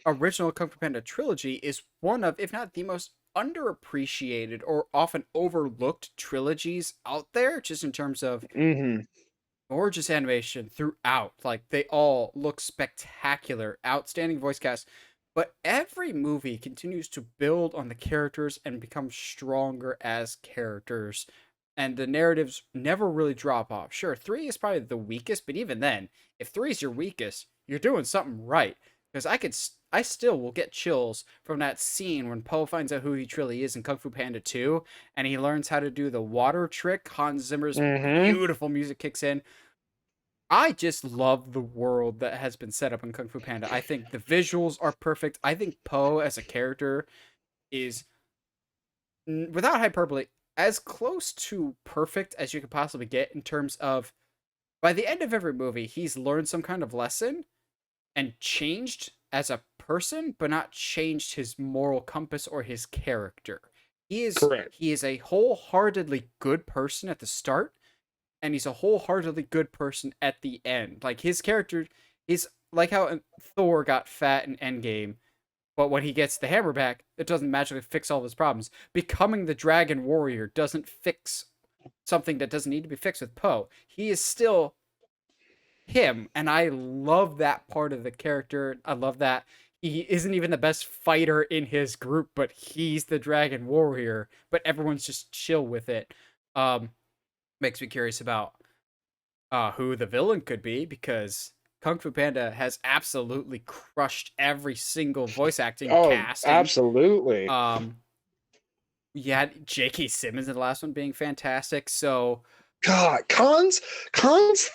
original Kung Fu Panda trilogy is one of, if not the most underappreciated or often overlooked trilogies out there, just in terms of gorgeous animation throughout. Like, they all look spectacular, outstanding voice cast. But every movie continues to build on the characters and become stronger as characters and the narratives never really drop off. Sure, 3 is probably the weakest, but even then, if 3 is your weakest, you're doing something right. Because I still will get chills from that scene when Poe finds out who he truly is in Kung Fu Panda 2, and he learns how to do the water trick. Hans Zimmer's Mm-hmm. beautiful music kicks in. I just love the world that has been set up in Kung Fu Panda. I think the visuals are perfect. I think Poe as a character is, without hyperbole, as close to perfect as you could possibly get in terms of, by the end of every movie, he's learned some kind of lesson and changed as a person, but not changed his moral compass or his character. Correct. He is a wholeheartedly good person at the start, and he's a wholeheartedly good person at the end. Like, his character is like how Thor got fat in Endgame, but when he gets the hammer back, it doesn't magically fix all of his problems. Becoming the Dragon Warrior doesn't fix something that doesn't need to be fixed with Poe. He is still him, and I love that part of the character. I love that he isn't even the best fighter in his group, but he's the Dragon Warrior, but everyone's just chill with it. Makes me curious about who the villain could be, because Kung Fu Panda has absolutely crushed every single voice acting casting. Absolutely. You had J.K. Simmons in the last one being fantastic. So God, Khan's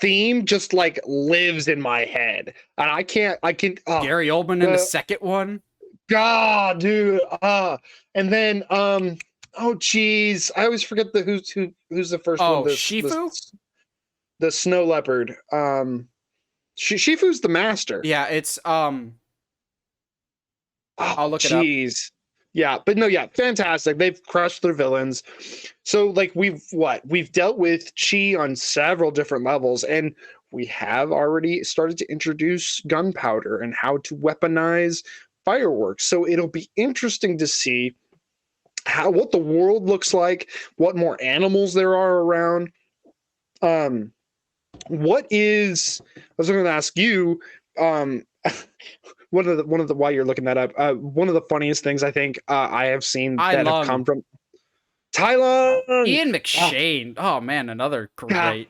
theme just like lives in my head, and I can Gary Oldman in the second one. God, dude. And then oh geez, I always forget who's the first one. Shifu? The snow leopard. Shifu's the master. Yeah, it's I'll look it up. Yeah, but no, yeah, fantastic. They've crushed their villains. So like we've dealt with Chi on several different levels, and we have already started to introduce gunpowder and how to weaponize fireworks. So it'll be interesting to see what the world looks like, what more animals there are around. I was going to ask you, one of the while you're looking that up, one of the funniest things I think I have seen that have come from Tai Lung, Ian McShane. Oh man, another great.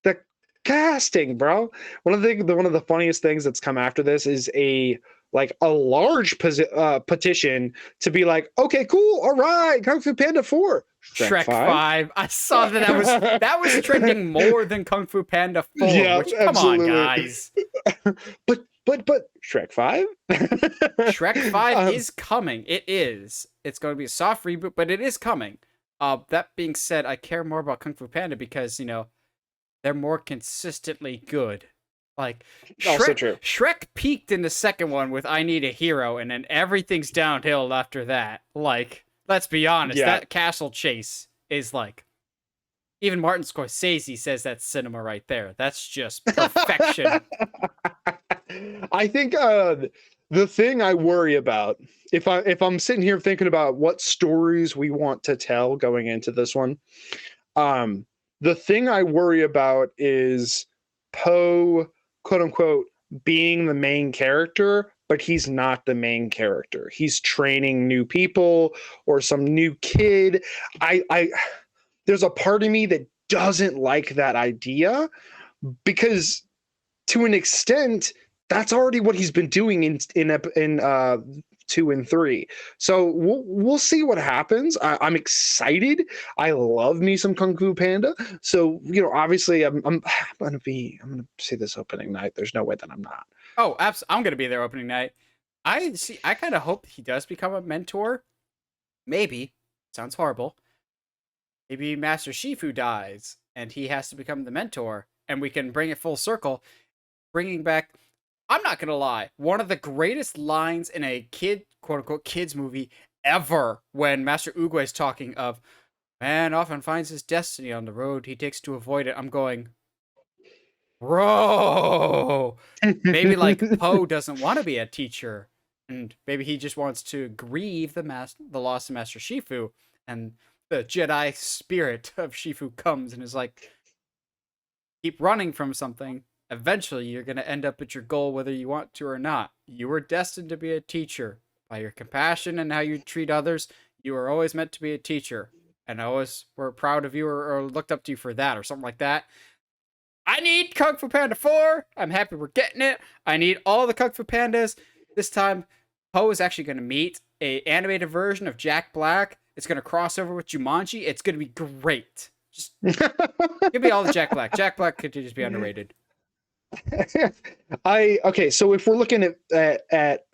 The casting, bro. One of the funniest things that's come after this is a large petition to be like, okay, cool, all right, Kung Fu Panda 4. Shrek 5. I saw that was trending more than Kung Fu Panda 4. Yeah, which, come on, guys. But Shrek 5? Shrek 5 is coming. It is. It's going to be a soft reboot, but it is coming. That being said, I care more about Kung Fu Panda because, they're more consistently good. Like, also true. Shrek peaked in the second one with I Need a Hero, and then everything's downhill after that. Like, let's be honest, that castle chase is like, even Martin Scorsese says that's cinema right there. That's just perfection. I think the thing I worry about, if I'm sitting here thinking about what stories we want to tell going into this one, the thing I worry about is Poe, quote unquote, being the main character, but he's not the main character. He's training new people or some new kid. There's a part of me that doesn't like that idea, because to an extent, that's already what he's been doing in 2 and 3. So we'll see what happens. I'm excited. I love me some Kung Fu Panda. So obviously I'm gonna see this opening night. There's no way that I'm not. Oh, absolutely! I'm gonna be there opening night. I kind of hope he does become a mentor. Maybe. Sounds horrible. Maybe Master Shifu dies and he has to become the mentor, and we can bring it full circle, bringing back. I'm not gonna lie, one of the greatest lines in a quote unquote kids movie ever, when Master Oogway is talking of, man often finds his destiny on the road he takes to avoid it. I'm going, bro. Maybe like Poe doesn't want to be a teacher, and maybe he just wants to grieve the loss of Master Shifu, and the Jedi spirit of Shifu comes and is like, keep running from something. Eventually, you're going to end up at your goal whether you want to or not. You were destined to be a teacher. By your compassion and how you treat others, you were always meant to be a teacher. and I always were proud of you or looked up to you for that or something like that. I need Kung Fu Panda 4. I'm happy we're getting it. I need all the Kung Fu Pandas. This time, Poe is actually going to meet a animated version of Jack Black. It's going to cross over with Jumanji. It's going to be great. Just give me all the Jack Black. Jack Black could just be underrated. Okay, so if we're looking at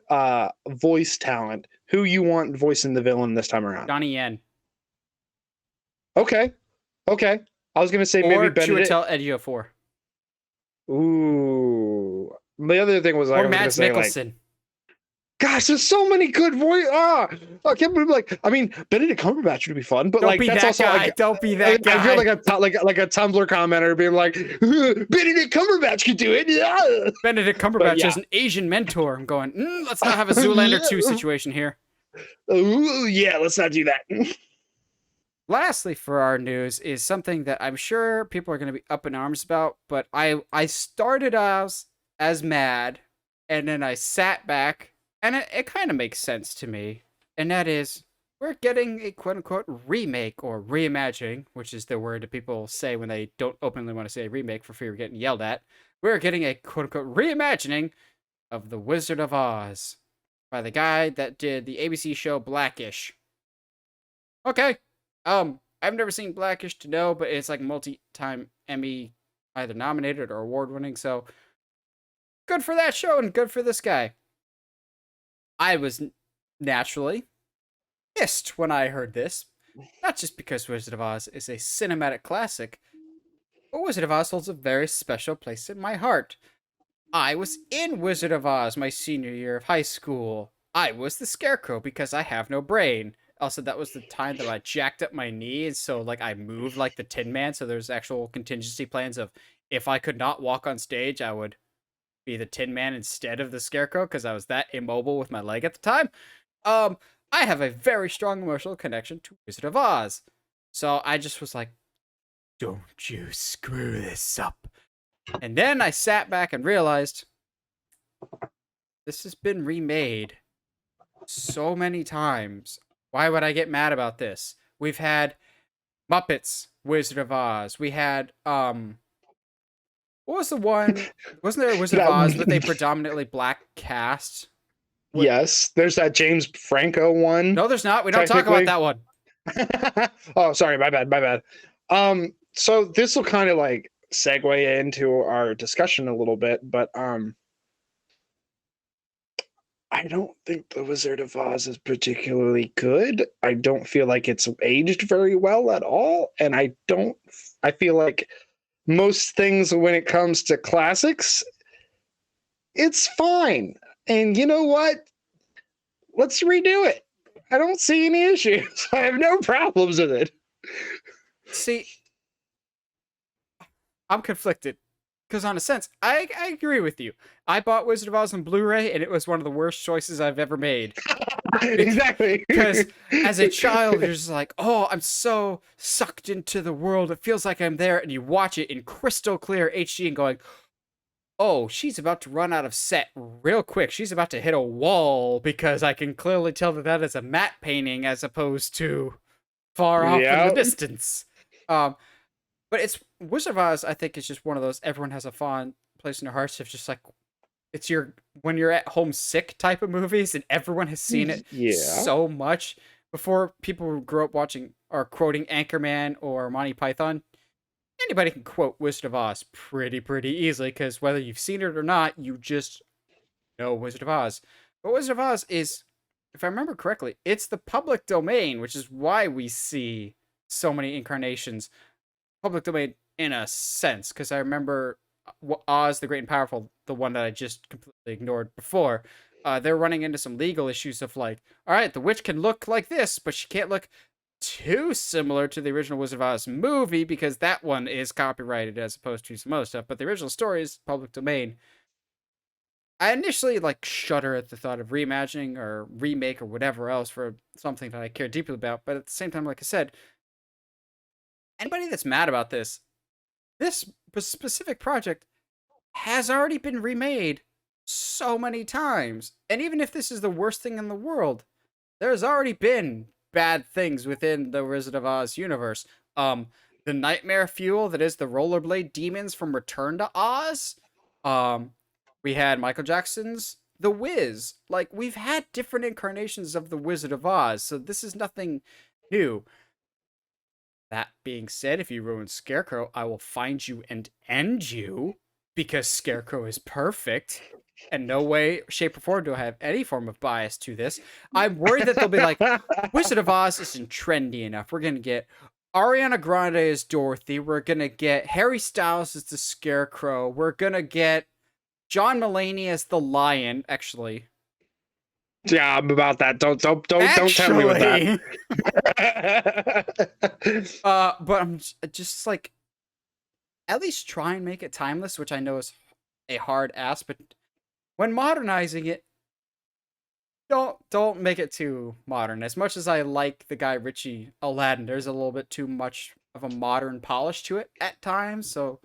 voice talent, who you want voicing the villain this time around? Donnie Yen. Okay. I was gonna say maybe Or Benedict. Chiwetel Ejiofor. Ooh. The other thing was I Or was gonna Mads say, Mikkelsen. like, gosh, there's so many good voice. I can't believe, like, I mean, Benedict Cumberbatch would be fun, but Don't like be that's that also guy. like, Don't be that guy. I feel like a Tumblr commenter being like, Benedict Cumberbatch could do it. Yeah. Benedict Cumberbatch yeah. is an Asian mentor. I'm going, let's not have a Zoolander 2 situation here. Ooh, yeah, let's not do that. Lastly, for our news is something that I'm sure people are going to be up in arms about, but I started as mad, and then I sat back, and it kind of makes sense to me, and that is we're getting a quote-unquote remake or reimagining, which is the word that people say when they don't openly want to say remake for fear of getting yelled at. We're getting a quote-unquote reimagining of The Wizard of Oz by the guy that did the ABC show Blackish. Okay. I've never seen Blackish to know, but it's like multi-time Emmy either nominated or award-winning, so good for that show and good for this guy. I was naturally pissed when I heard this, not just because Wizard of Oz is a cinematic classic, but Wizard of Oz holds a very special place in my heart. I was in Wizard of Oz my senior year of high school. I was the Scarecrow because I have no brain. Also, that was the time that I jacked up my knee, and so like I moved like the Tin Man. So there's actual contingency plans of if I could not walk on stage, I would be the Tin Man instead of the Scarecrow because I was that immobile with my leg at the time. I have a very strong emotional connection to Wizard of Oz, so I just was like, "Don't you screw this up!" And then I sat back and realized this has been remade so many times. Why would I get mad about this? We've had Muppets, Wizard of Oz. We had what was the one? Wasn't there a Wizard of Oz with a predominantly black cast? Yes, there's that James Franco one. No, there's not. We don't talk about that one. Oh, sorry, my bad. So this will kind of like segue into our discussion a little bit, but I don't think The Wizard of Oz is particularly good. I don't feel like it's aged very well at all. And I feel like most things when it comes to classics, it's fine. And you know what? Let's redo it. I don't see any issues. I have no problems with it. See, I'm conflicted. Because on a sense, I agree with you. I bought Wizard of Oz on Blu-ray, and it was one of the worst choices I've ever made. Exactly. Because as a child, you're just like, oh, I'm so sucked into the world. It feels like I'm there. And you watch it in crystal clear HD and going, oh, she's about to run out of set real quick. She's about to hit a wall because I can clearly tell that that is a matte painting as opposed to far off in the distance. But it's Wizard of Oz, I think, is just one of those everyone has a fond place in their hearts of just like it's your when you're at home sick type of movies and everyone has seen it so much before people who grew up watching or quoting Anchorman or Monty Python. Anybody can quote Wizard of Oz pretty easily because whether you've seen it or not, you just know Wizard of Oz. But Wizard of Oz is, if I remember correctly, it's the public domain, which is why we see so many incarnations. Public domain in a sense, because I remember Oz the Great and Powerful, the one that I just completely ignored before, they're running into some legal issues of like, all right, the witch can look like this, but she can't look too similar to the original Wizard of Oz movie because that one is copyrighted as opposed to some other stuff, but the original story is public domain. I initially like shudder at the thought of reimagining or remake or whatever else for something that I care deeply about, but at the same time, like I said, anybody that's mad about this specific project has already been remade so many times. And even if this is the worst thing in the world, there's already been bad things within the Wizard of Oz universe. The nightmare fuel that is the rollerblade demons from Return to Oz. Um, we had Michael Jackson's The Wiz. Like, we've had different incarnations of the Wizard of Oz, so this is nothing new. That being said, if you ruin Scarecrow, I will find you and end you, because Scarecrow is perfect. And no way, shape, or form do I have any form of bias to this. I'm worried that they'll be like, Wizard of Oz isn't trendy enough. We're going to get Ariana Grande as Dorothy. We're going to get Harry Styles as the Scarecrow. We're going to get John Mulaney as the Lion. Actually, Yeah, I'm about that. Don't tell me with that. But I'm just like, at least try and make it timeless, which I know is a hard ask, but when modernizing it, don't make it too modern. As much as I like the Guy Ritchie Aladdin, there's a little bit too much of a modern polish to it at times, so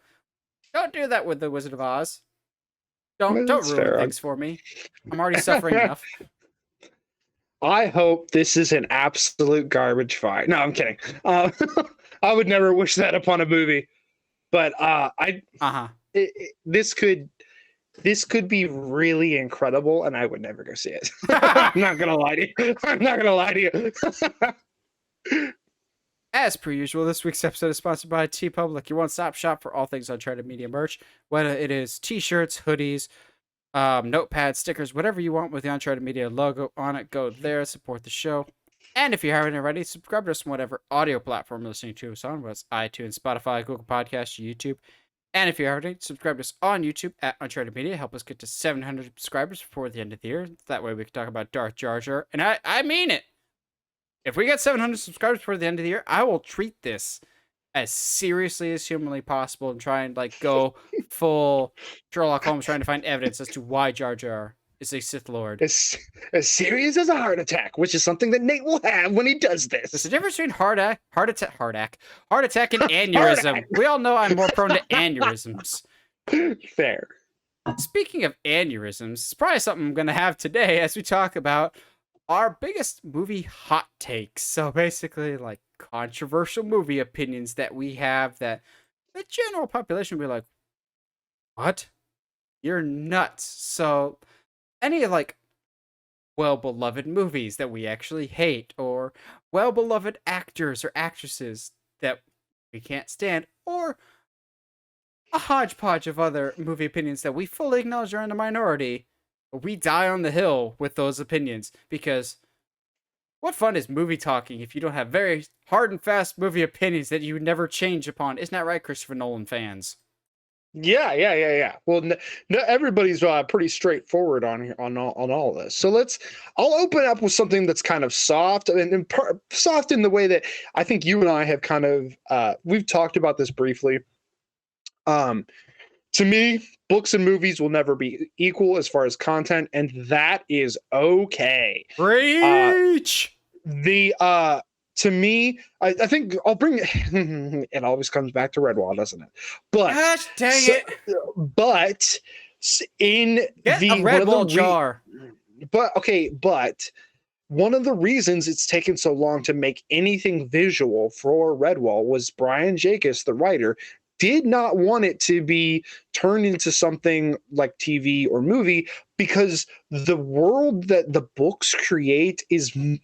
don't do that with the Wizard of Oz. Don't ruin things for me. I'm already suffering enough. I hope this is an absolute garbage fire. No, I'm kidding. I would never wish that upon a movie, but this could be really incredible, and I would never go see it. I'm not gonna lie to you. I'm not gonna lie to you. As per usual, this week's episode is sponsored by TeePublic, your one-stop shop for all things Uncharted Media merch, whether it is t-shirts, hoodies, notepads, stickers, whatever you want with the Uncharted Media logo on it. Go there, support the show. And if you haven't already, subscribe to us on whatever audio platform you're listening to us on, whether it's iTunes, Spotify, Google Podcasts, YouTube. And if you already, subscribe to us on YouTube at Uncharted Media. Help us get to 700 subscribers before the end of the year. That way we can talk about Darth Jar Jar. And I mean it. If we get 700 subscribers before the end of the year, I will treat this as seriously as humanly possible and try and like go full Sherlock Holmes trying to find evidence as to why Jar Jar is a Sith Lord. As serious as a heart attack, which is something that Nate will have when he does this. There's a difference between heart attack and aneurysm. We all know I'm more prone to aneurysms. Fair. Speaking of aneurysms, it's probably something I'm going to have today as we talk about our biggest movie hot takes. So basically, like, controversial movie opinions that we have that the general population will be like, what? You're nuts. So any like well-beloved movies that we actually hate, or well-beloved actors or actresses that we can't stand, or a hodgepodge of other movie opinions that we fully acknowledge are in the minority, we die on the hill with those opinions, because what fun is movie talking if you don't have very hard and fast movie opinions that you never change upon? Isn't that right, Christopher Nolan fans? Yeah. Well, no, everybody's pretty straightforward on all of this. So I'll open up with something that's kind of soft, and soft in the way that I think you and I have kind of we've talked about this briefly. To me, books and movies will never be equal as far as content, and that is okay. Preach! To me, I think I'll bring it. It always comes back to Redwall, doesn't it? But gosh, dang it! But in Get a Redwall jar. But one of the reasons it's taken so long to make anything visual for Redwall was Brian Jacobs, the writer, did not want it to be turned into something like TV or movie, because the world that the books create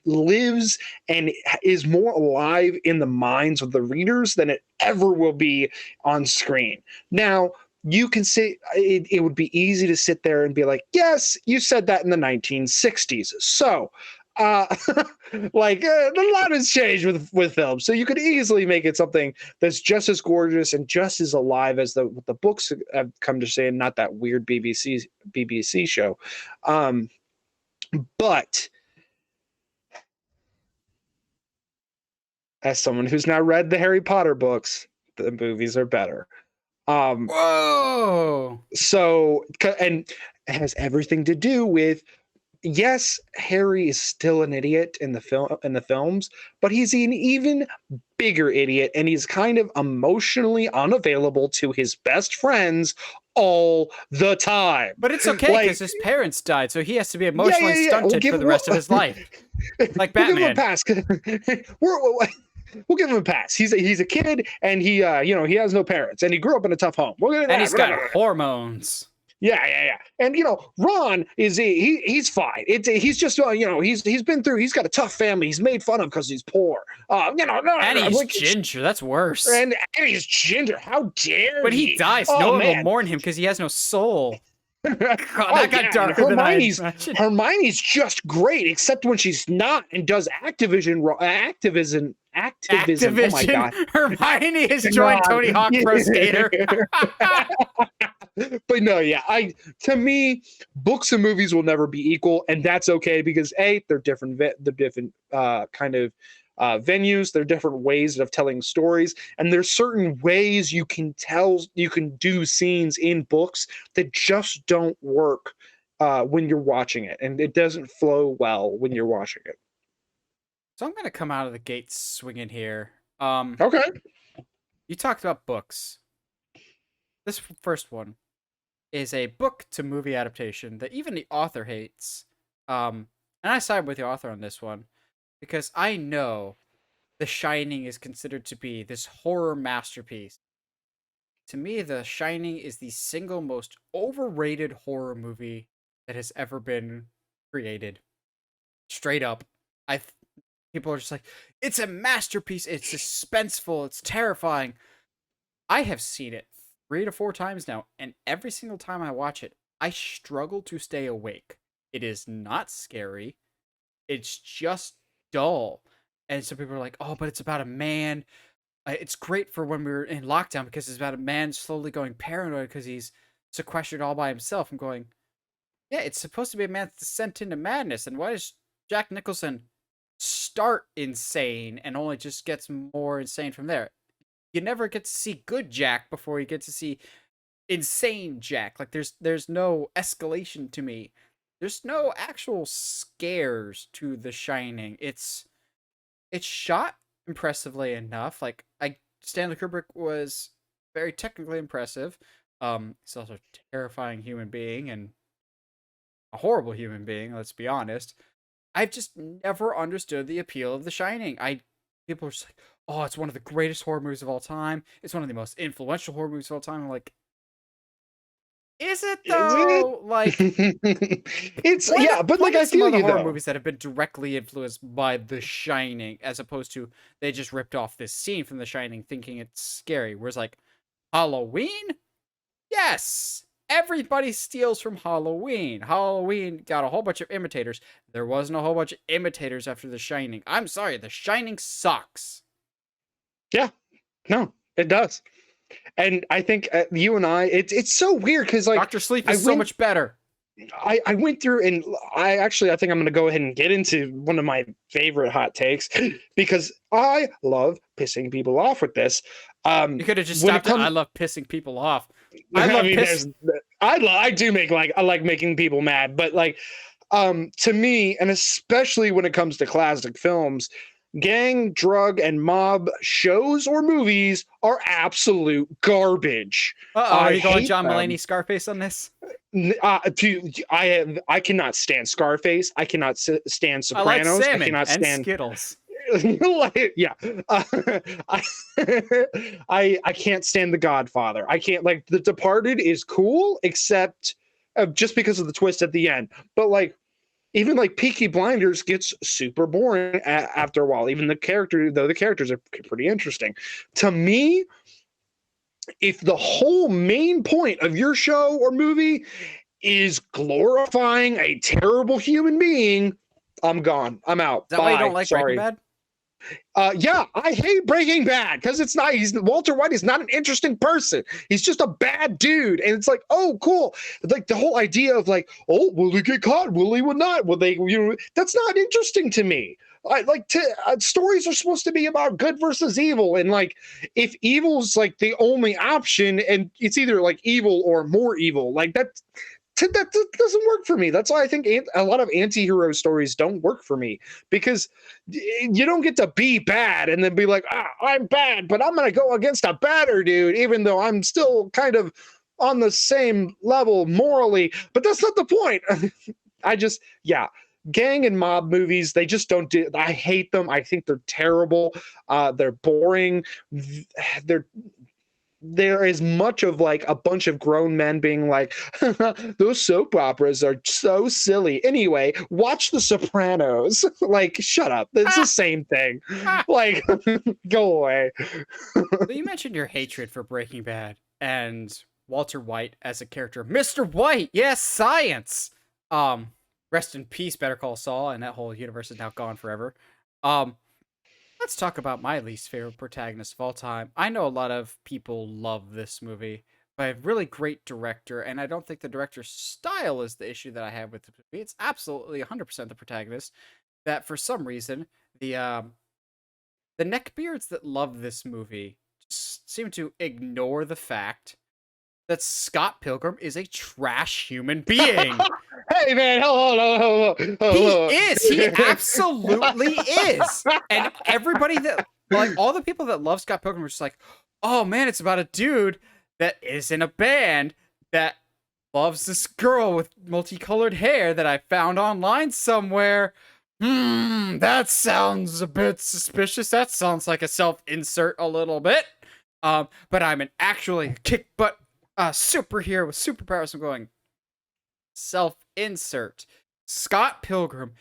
lives and is more alive in the minds of the readers than it ever will be on screen. Now, you can say it would be easy to sit there and be like, yes, you said that in the 1960s. So like a lot has changed with film, so you could easily make it something that's just as gorgeous and just as alive as the books have come to say, and not that weird BBC show. But as someone who's now read the Harry Potter books, the movies are better. Whoa! So, and it has everything to do with, yes, Harry is still an idiot in the films, but he's an even bigger idiot, and he's kind of emotionally unavailable to his best friends all the time. But it's okay, because his parents died, so he has to be emotionally stunted for the rest of his life. Like We'll give him a Batman. pass. We'll give him a pass. He's a kid, and he he has no parents, and he grew up in a tough home. We'll give And he's got hormones. yeah. And Ron he's fine. He's just he's been through. He's got a tough family. He's made fun of because he's poor. And he's ginger. That's worse. And he's ginger. How dare when he dies, no one will mourn him because he has no soul. God, that got darker than I imagined. Hermione's just great, except when she's not and does activism. Oh my God. Hermione has joined Tony Hawk Pro Skater. But no, yeah, to me, books and movies will never be equal, and that's okay because they're different. They're different kind of venues. They're different ways of telling stories, and there's certain ways you can do scenes in books that just don't work when you're watching it, and it doesn't flow well when you're watching it. So I'm gonna come out of the gate swinging here. Okay. You talked about books. This first one is a book to movie adaptation that even the author hates. And I side with the author on this one because I know The Shining is considered to be this horror masterpiece. To me, The Shining is the single most overrated horror movie that has ever been created. Straight up. People are just like, it's a masterpiece, it's suspenseful, it's terrifying. I have seen it 3 to 4 times now, and every single time I watch it, I struggle to stay awake. It is not scary. It's just dull. And so people are like, oh, but it's about a man. It's great for when we were in lockdown because it's about a man slowly going paranoid because he's sequestered all by himself. I'm going, yeah, it's supposed to be a man that's sent into madness. And why does Jack Nicholson start insane and only just gets more insane from there? You never get to see good Jack before you get to see insane Jack. Like there's no escalation to me. There's no actual scares to The Shining. It's shot impressively enough. Stanley Kubrick was very technically impressive. He's also a terrifying human being and a horrible human being, let's be honest. I've just never understood the appeal of The Shining. People are just like, oh, it's one of the greatest horror movies of all time. It's one of the most influential horror movies of all time. I'm like, is it though? Like, it's but like I feel some of the horror though. movies that have been directly influenced by The Shining, as opposed to they just ripped off this scene from The Shining, thinking it's scary. Whereas like Halloween, yes, everybody steals from Halloween. Halloween got a whole bunch of imitators. There wasn't a whole bunch of imitators after The Shining. I'm sorry, The Shining sucks. Yeah, no, it does. And I think you and I, it's so weird because like Dr. Sleep is so much better. I went through and I think I'm going to go ahead and get into one of my favorite hot takes because I love pissing people off with this. You could have just stopped it. I love pissing people off. I like making people mad, but like to me, and especially when it comes to classic films, gang, drug, and mob shows or movies are absolute garbage. Are you going John Mulaney Scarface on this? I cannot stand Scarface. I cannot stand Sopranos. I like salmon I cannot stand Skittles. Yeah. I can't stand The Godfather. I can't, like, The Departed is cool, except just because of the twist at the end. But like, even like Peaky Blinders gets super boring after a while. Even the characters are pretty interesting. To me, if the whole main point of your show or movie is glorifying a terrible human being, I'm gone. I'm out. Is that why you don't like Breaking Bad? Yeah, I hate Breaking Bad because Walter White is not an interesting person. He's just a bad dude. And it's like, oh, cool. Like the whole idea of like, oh, will he get caught? Will he not? Will they, that's not interesting to me. I like stories are supposed to be about good versus evil. And like, if evil's like the only option and it's either like evil or more evil, like that doesn't work for me. That's why I think a lot of anti-hero stories don't work for me, because you don't get to be bad and then be like, I'm bad, but I'm going to go against a badder dude, even though I'm still kind of on the same level morally. But that's not the point. gang and mob movies, they just don't do. I hate them. I think they're terrible. They're boring. They're there is much of like a bunch of grown men being like, those soap operas are so silly. Anyway, watch The Sopranos. Like, shut up. It's the same thing. Like, go away. So you mentioned your hatred for Breaking Bad and Walter White as a character. Mr. White, yes, science. Rest in peace, Better Call Saul, and that whole universe is now gone forever. Let's talk about my least favorite protagonist of all time. I know a lot of people love this movie, but a really great director, and I don't think the director's style is the issue that I have with the movie. It's absolutely 100% the protagonist. That for some reason, the neckbeards that love this movie just seem to ignore the fact that Scott Pilgrim is a trash human being. Hey man, hello. He is. He absolutely is. And everybody that, like, all the people that love Scott Pilgrim are just like, oh man, it's about a dude that is in a band that loves this girl with multicolored hair that I found online somewhere. That sounds a bit suspicious. That sounds like a self-insert a little bit. But I'm an actually kick-butt superhero with superpowers. I'm going, self-insert. Scott Pilgrim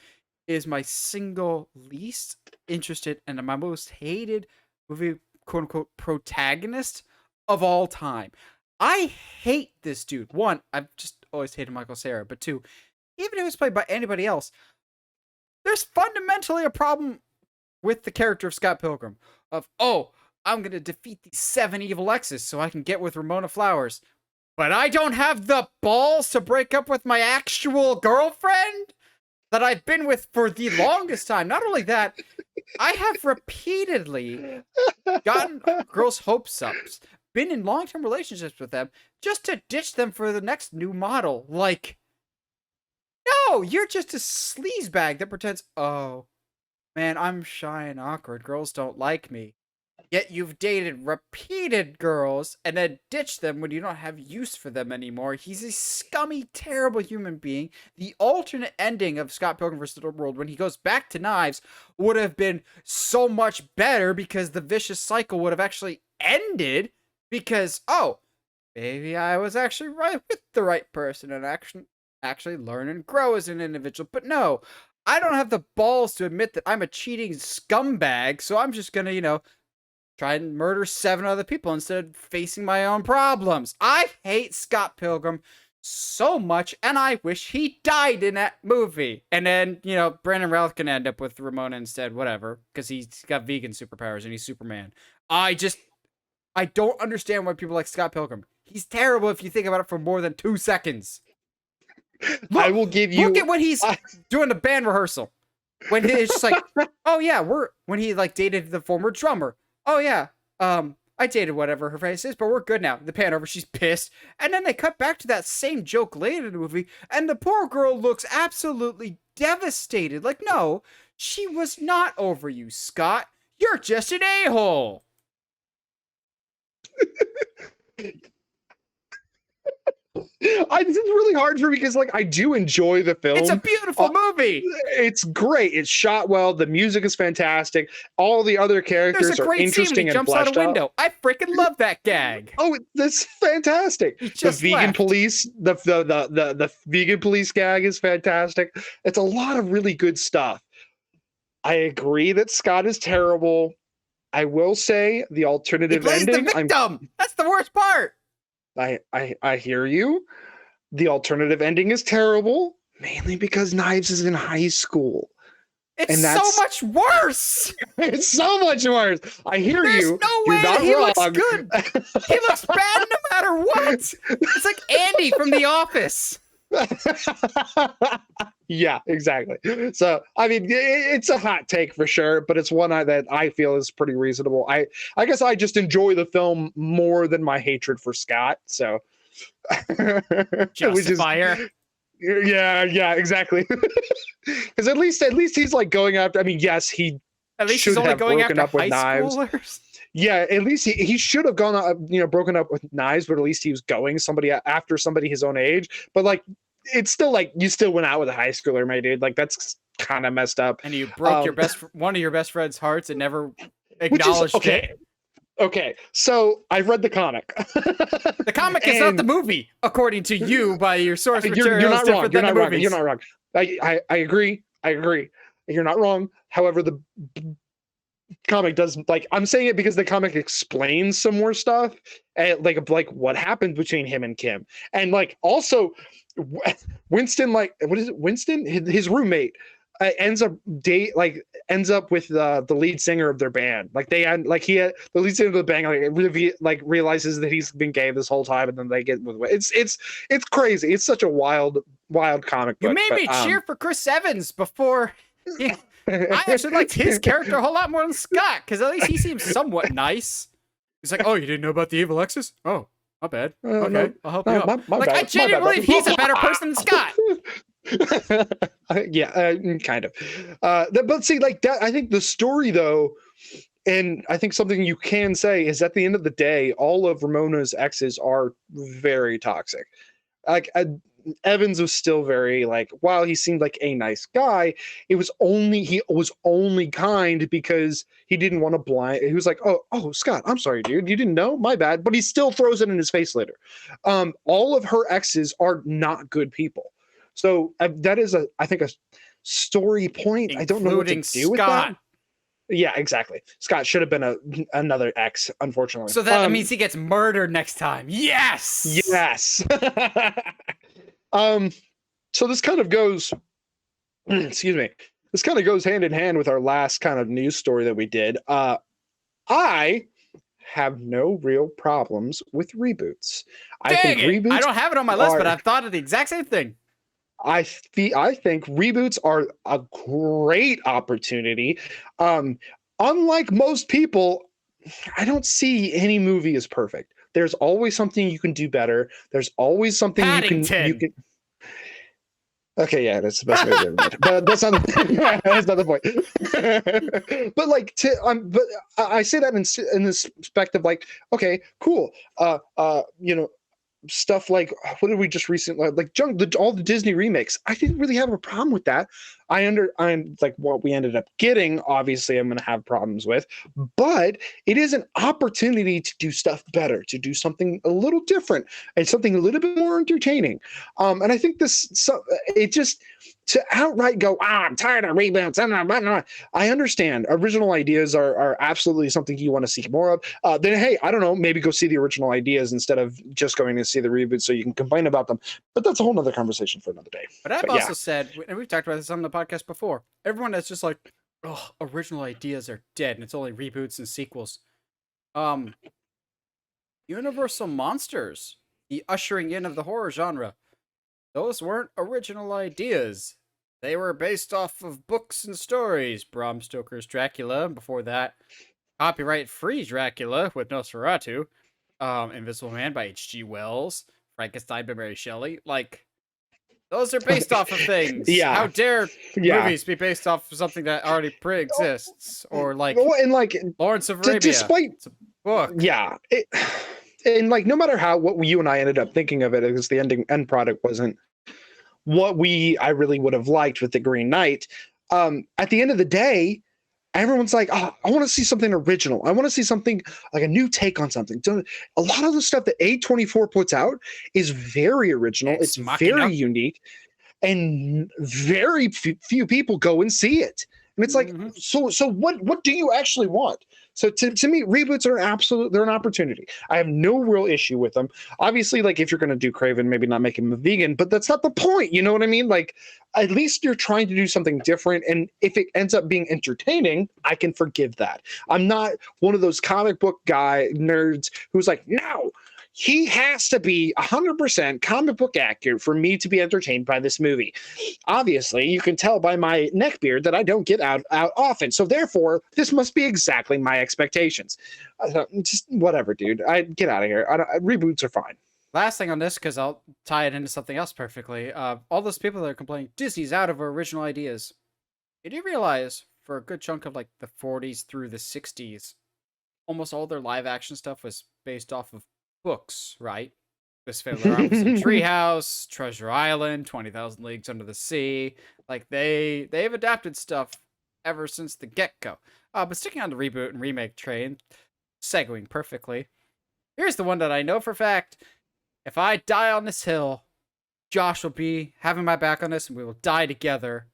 is my single least interested and my most hated movie, quote-unquote, protagonist of all time. I hate this dude. One, I've just always hated Michael Cera. But two, even if it was played by anybody else, there's fundamentally a problem with the character of Scott Pilgrim. Of, oh, I'm going to defeat these 7 evil exes so I can get with Ramona Flowers. But I don't have the balls to break up with my actual girlfriend that I've been with for the longest time. Not only that, I have repeatedly gotten girls' hopes up, been in long-term relationships with them, just to ditch them for the next new model. Like, no, you're just a sleazebag that pretends, oh, man, I'm shy and awkward. Girls don't like me. Yet you've dated repeated girls and then ditched them when you don't have use for them anymore. He's a scummy, terrible human being. The alternate ending of Scott Pilgrim vs. the World, when he goes back to knives, would have been so much better because the vicious cycle would have actually ended because, oh, maybe I was actually right with the right person and actually learn and grow as an individual. But no, I don't have the balls to admit that I'm a cheating scumbag, so I'm just gonna, try and murder 7 other people instead of facing my own problems. I hate Scott Pilgrim so much, and I wish he died in that movie. And then, Brandon Routh can end up with Ramona instead, whatever, because he's got vegan superpowers and he's Superman. I don't understand why people like Scott Pilgrim. He's terrible if you think about it for more than 2 seconds. I will give you... Look at when he's doing the band rehearsal. When it's just like, oh yeah, when he dated the former drummer. Oh yeah, I dated whatever her face is, but we're good now. The pan over, she's pissed. And then they cut back to that same joke later in the movie, and the poor girl looks absolutely devastated. Like, no, she was not over you, Scott. You're just an a-hole. This is really hard for me because I do enjoy the film. It's a beautiful movie. It's great. It's shot well. The music is fantastic. All the other characters are interesting and fleshed out. Jumps out a window. I freaking love that gag. Oh, that's fantastic. The vegan police, the vegan police gag is fantastic. It's a lot of really good stuff. I agree that Scott is terrible. I will say the alternative ending. The victim. That's the worst part. I hear you. The alternative ending is terrible, mainly because Knives is in high school. It's so much worse. It's so much worse. I hear you. There's no way that he looks good. He looks bad no matter what. It's like Andy from The Office. Yeah, exactly. So, I mean, it's a hot take for sure, but it's one that I feel is pretty reasonable. I guess I just enjoy the film more than my hatred for Scott. So, justifier. Yeah, exactly. Because at least he's going after. I mean, yes, he at least he's only going after up with high Knives. Schoolers. Yeah, at least he should have gone, broken up with Knives, but at least he was going after somebody his own age. But it's still like you still went out with a high schooler, my dude. Like that's kind of messed up. And you broke your Um, one of your best friend's hearts and never which is acknowledged okay. it. Okay, so I've read the comic. The comic is not the movie, according to you, by your source material. You're not wrong. You're not wrong. Movies. You're not wrong. I agree. I agree. You're not wrong. However, the comic does, like, I'm saying it because the comic explains some more stuff, and like what happened between him and Kim, and like also Winston, like what is it? Winston, his roommate, ends up ends up with the lead singer of their band. Like they end, like the lead singer of the band realizes that he's been gay this whole time, and then they get with it. It's crazy. It's such a wild comic book. You made me cheer for Chris Evans before. I actually liked his character a whole lot more than Scott, because at least he seems somewhat nice. He's like, oh, you didn't know about the evil exes? Oh, my bad. Okay, no, I'll help you out. My like, bad, I genuinely believe he's a better person than Scott. Yeah, kind of. But see, like that, I think the story though, and I think something you can say is at the end of the day, all of Ramona's exes are very toxic. Like Evans was still very like, while he seemed like a nice guy, he was only kind because he didn't want to blind. He was like, oh, Scott, I'm sorry, dude, you didn't know, my bad. But he still throws it in his face later. All of her exes are not good people. So that is I think a story point. Including I don't know what to do Scott. with that. Yeah, exactly. Scott should have been another ex, unfortunately. So that means he gets murdered next time. Yes. Yes. So this kind of goes, excuse me. This kind of goes hand in hand with our last kind of news story that we did. I have no real problems with reboots. I think reboots. I don't have it on my list, but I've thought of the exact same thing. I think reboots are a great opportunity. Unlike most people, I don't see any movie as perfect. There's always something you can do better. There's always something you can. Okay, yeah, that's the best way to do it. But that's not the point. But like, but I say that in this perspective, like, okay, cool. Stuff like, what did we just recently, like all the Disney remakes, I didn't really have a problem with that. I'm like, what we ended up getting, obviously I'm going to have problems with, but it is an opportunity to do stuff better, to do something a little different and something a little bit more entertaining. And I think it just, to outright go, I'm tired of reboots. I understand original ideas are absolutely something you want to see more of. Then, hey, I don't know, maybe go see the original ideas instead of just going to see the reboots so you can complain about them. But that's a whole nother conversation for another day. But I've also said, and we've talked about this on the podcast before, everyone that's just like, oh, original ideas are dead and it's only reboots and sequels. Universal Monsters, the ushering in of the horror genre, those weren't original ideas. They were based off of books and stories. Bram Stoker's Dracula, and before that, copyright-free Dracula with Nosferatu, Invisible Man by H.G. Wells, Frankenstein by Mary Shelley. Like, those are based off of things. Yeah. How dare movies be based off of something that already pre-exists? Or like, and like Lawrence of Arabia. Despite, it's a book. Yeah. And like, no matter what you and I ended up thinking of it, because the end product wasn't what I really would have liked with the Green Knight. At the end of the day, everyone's like, oh, I want to see something original. I want to see something like a new take on something. So a lot of the stuff that A24 puts out is very original. It's very unique, and very few people go and see it. And it's like, so what do you actually want? So to me, reboots are they're an opportunity. I have no real issue with them. Obviously, like if you're going to do Craven, maybe not make him a vegan, but that's not the point. You know what I mean? Like, at least you're trying to do something different. And if it ends up being entertaining, I can forgive that. I'm not one of those comic book nerds who's like, no, he has to be 100% comic book accurate for me to be entertained by this movie. Obviously, you can tell by my neck beard that I don't get out often. So therefore, this must be exactly my expectations. Just whatever, dude. I get out of here. Reboots are fine. Last thing on this, because I'll tie it into something else perfectly. All those people that are complaining, Disney's out of original ideas. Did you realize for a good chunk of like the 40s through the 60s, almost all their live action stuff was based off of books, right? This Fiddler Robinson Treehouse, Treasure Island, 20,000 Leagues Under the Sea. Like they've adapted stuff ever since the get-go. But sticking on the reboot and remake train, segueing perfectly. Here's the one that I know for a fact. If I die on this hill, Josh will be having my back on this, and we will die together.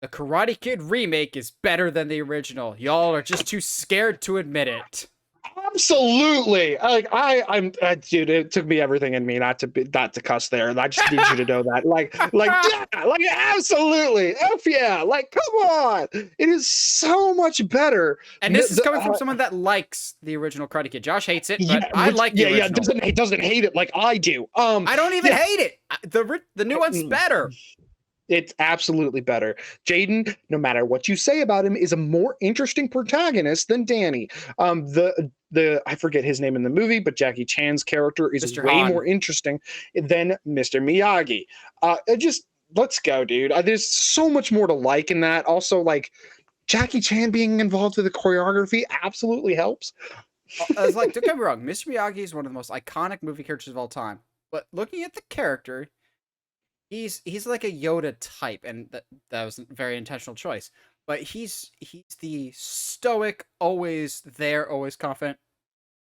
The Karate Kid remake is better than the original. Y'all are just too scared to admit it. Absolutely. I'm dude, it took me everything in me not to cuss there. I just need you to know that. Yeah, like absolutely. F yeah. Like, come on. It is so much better. And this is coming from someone that likes the original Karate Kid. Josh hates it, but I like the original. Yeah, doesn't hate it like I do. I don't even hate it. The new one's better. It's absolutely better. Jaden, no matter what you say about him, is a more interesting protagonist than Danny. The I forget his name in the movie, but Jackie Chan's character is Mr. way Han. more interesting than Mr. Miyagi. Let's go, dude. There's so much more to like in that. Also, like Jackie Chan being involved with the choreography absolutely helps. I was like, don't get me wrong, Mr. Miyagi is one of the most iconic movie characters of all time. But looking at the character, he's like a Yoda type, and that was a very intentional choice. But he's the stoic, always there, always confident,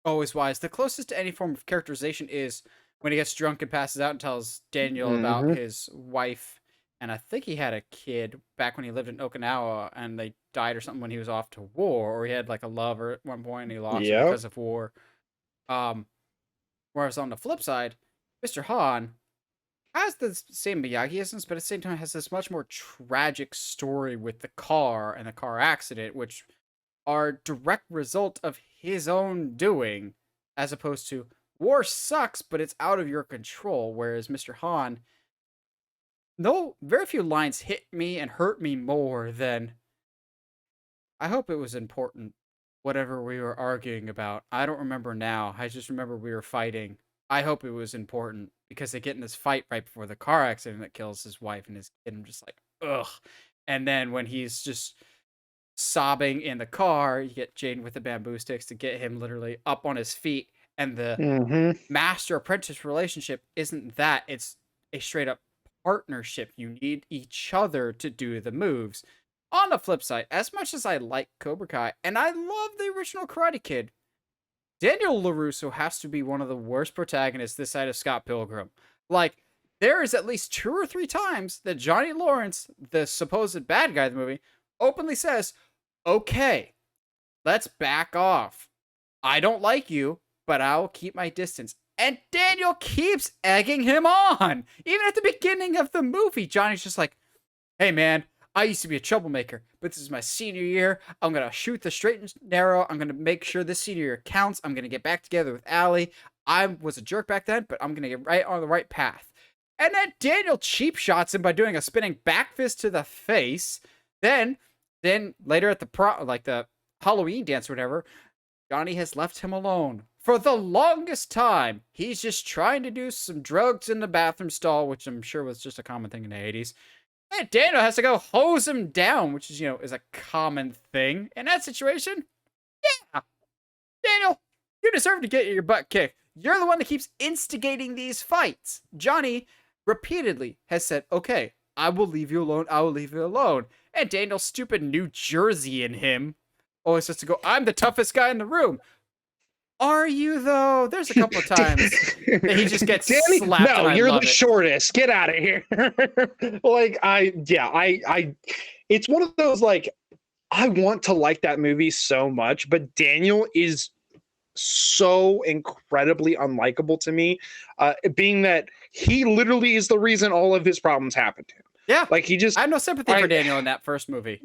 always wise. The closest to any form of characterization is when he gets drunk and passes out and tells Daniel about his wife, and I think he had a kid back when he lived in Okinawa, and they died or something when he was off to war, or he had like a lover at one point and he lost it because of war. Whereas on the flip side, Mr. Han has the same Miyagi essence, but at the same time has this much more tragic story with the car and the car accident, which are direct result of his own doing, as opposed to war sucks, but it's out of your control. Whereas Mr. Han, no, very few lines hit me and hurt me more than I hope it was important, whatever we were arguing about. I don't remember now. I just remember we were fighting. I hope it was important because they get in this fight right before the car accident that kills his wife and his kid. I'm just like, ugh. And then when he's just sobbing in the car, you get Jaden with the bamboo sticks to get him literally up on his feet. And the master-apprentice relationship isn't that. It's a straight-up partnership. You need each other to do the moves. On the flip side, as much as I like Cobra Kai, and I love the original Karate Kid, Daniel LaRusso has to be one of the worst protagonists this side of Scott Pilgrim. Like, there is at least 2 or 3 times that Johnny Lawrence, the supposed bad guy of the movie, openly says, okay, let's back off. I don't like you, but I'll keep my distance. And Daniel keeps egging him on. Even at the beginning of the movie, Johnny's just like, hey man, I used to be a troublemaker, but this is my senior year. I'm going to shoot the straight and narrow. I'm going to make sure this senior year counts. I'm going to get back together with Allie. I was a jerk back then, but I'm going to get right on the right path. And then Daniel cheap shots him by doing a spinning back fist to the face. Then later at the Halloween dance or whatever, Johnny has left him alone. For the longest time, he's just trying to do some drugs in the bathroom stall, which I'm sure was just a common thing in the 80s. And Daniel has to go hose him down, which is, is a common thing. In that situation, yeah, Daniel, you deserve to get your butt kicked. You're the one that keeps instigating these fights. Johnny repeatedly has said, okay, I will leave you alone. I will leave you alone. And Daniel's stupid New Jersey in him always has to go, I'm the toughest guy in the room. Are you though? There's a couple of times that he just gets Danny, slapped. No, you're the shortest. Get out of here. It's one of those, like, I want to like that movie so much, but Daniel is so incredibly unlikable to me, being that he literally is the reason all of his problems happen to him. Yeah. Like, I have no sympathy for Daniel in that first movie.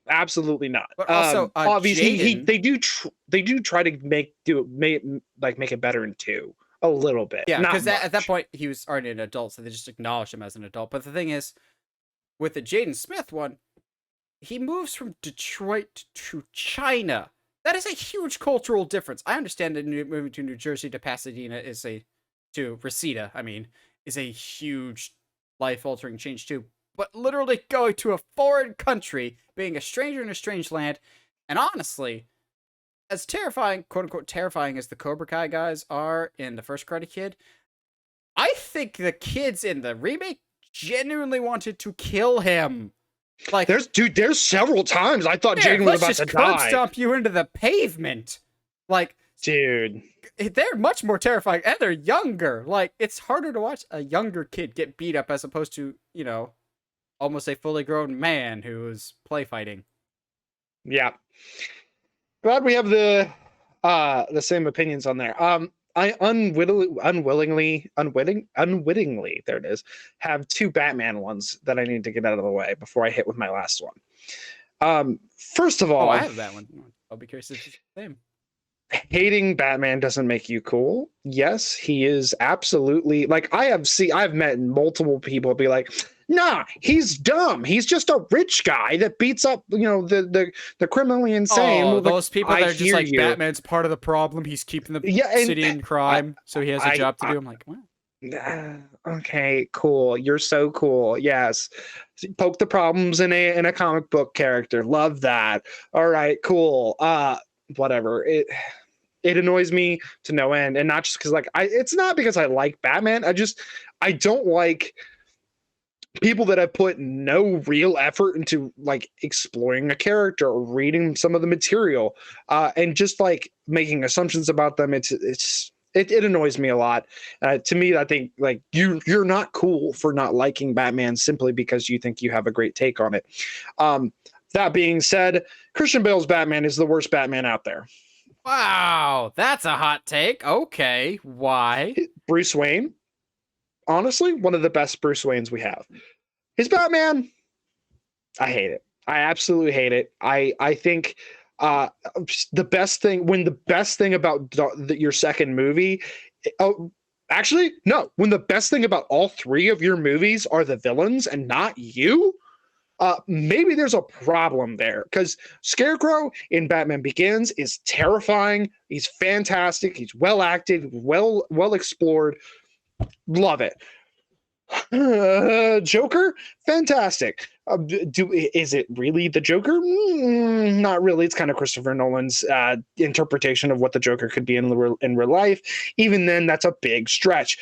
Absolutely not. But also, obviously, they do try to make it better in 2 a little bit. Yeah, because at that point he was already an adult, so they just acknowledged him as an adult. But the thing is, with the Jaden Smith one, he moves from Detroit to China. That is a huge cultural difference. I understand that moving to New Jersey to Pasadena to Reseda, is a huge life-altering change too. But literally going to a foreign country, being a stranger in a strange land, and honestly, as terrifying, quote-unquote terrifying as the Cobra Kai guys are in the first Karate Kid, I think the kids in the remake genuinely wanted to kill him. Like, there's several times I thought here, Jaden was let's about just to curb die. stomp you into the pavement. Like, Dude. they're much more terrifying, and they're younger. Like, it's harder to watch a younger kid get beat up as opposed to, almost a fully grown man who is play fighting. Yeah. Glad we have the same opinions on there. I unwittingly, there it is, have two Batman ones that I need to get out of the way before I hit with my last one. First of all, I have that one. I'll be curious if it's the same. Hating Batman doesn't make you cool. Yes, he is absolutely, like, I've met multiple people be like, nah, he's dumb. He's just a rich guy that beats up, the criminally insane. Oh, Like, those people that are just like, you. Batman's part of the problem. He's keeping the city in crime, so he has a job to do. I'm like, what? Okay, cool. You're so cool. Yes. Poke the problems in a comic book character. Love that. All right, cool. Whatever. It annoys me to no end, and not just because it's not because I like Batman. I don't like people that have put no real effort into like exploring a character or reading some of the material, and just like making assumptions about them. It annoys me a lot. To me, I think like you're not cool for not liking Batman simply because you think you have a great take on it. That being said, Christian Bale's Batman is the worst Batman out there. Wow, that's a hot take. Okay, why? Bruce Wayne, honestly, one of the best Bruce Waynes we have. His Batman, I hate it. I absolutely hate it. I think the best thing about your second movie, oh, actually, no, when the best thing about all three of your movies are the villains and not you, maybe there's a problem there, because Scarecrow in Batman Begins is terrifying. He's fantastic. He's well acted, well explored. Love it. Joker, fantastic. Is it really the Joker? Not really. It's kind of Christopher Nolan's interpretation of what the Joker could be in real life. Even then, that's a big stretch.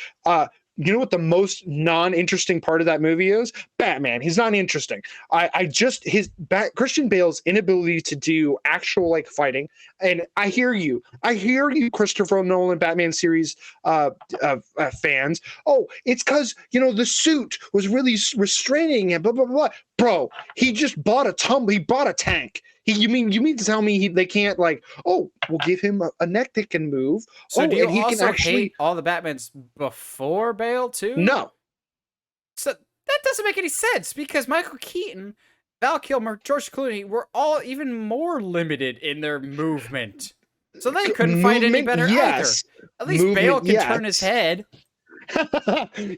You know what the most non-interesting part of that movie is? Batman. He's not interesting. Christian Bale's inability to do actual like fighting. And I hear you, Christopher Nolan Batman series fans. Oh, it's because the suit was really restraining and blah blah blah. Bro, he just bought he bought a tank. You mean to tell me they can't we'll give him a neck that can move? So do you he also can actually hate all the Batmans before Bale too? No. So that doesn't make any sense, because Michael Keaton, Val Kilmer, George Clooney were all even more limited in their movement. So they couldn't fight any better either. At least Bale can turn his head.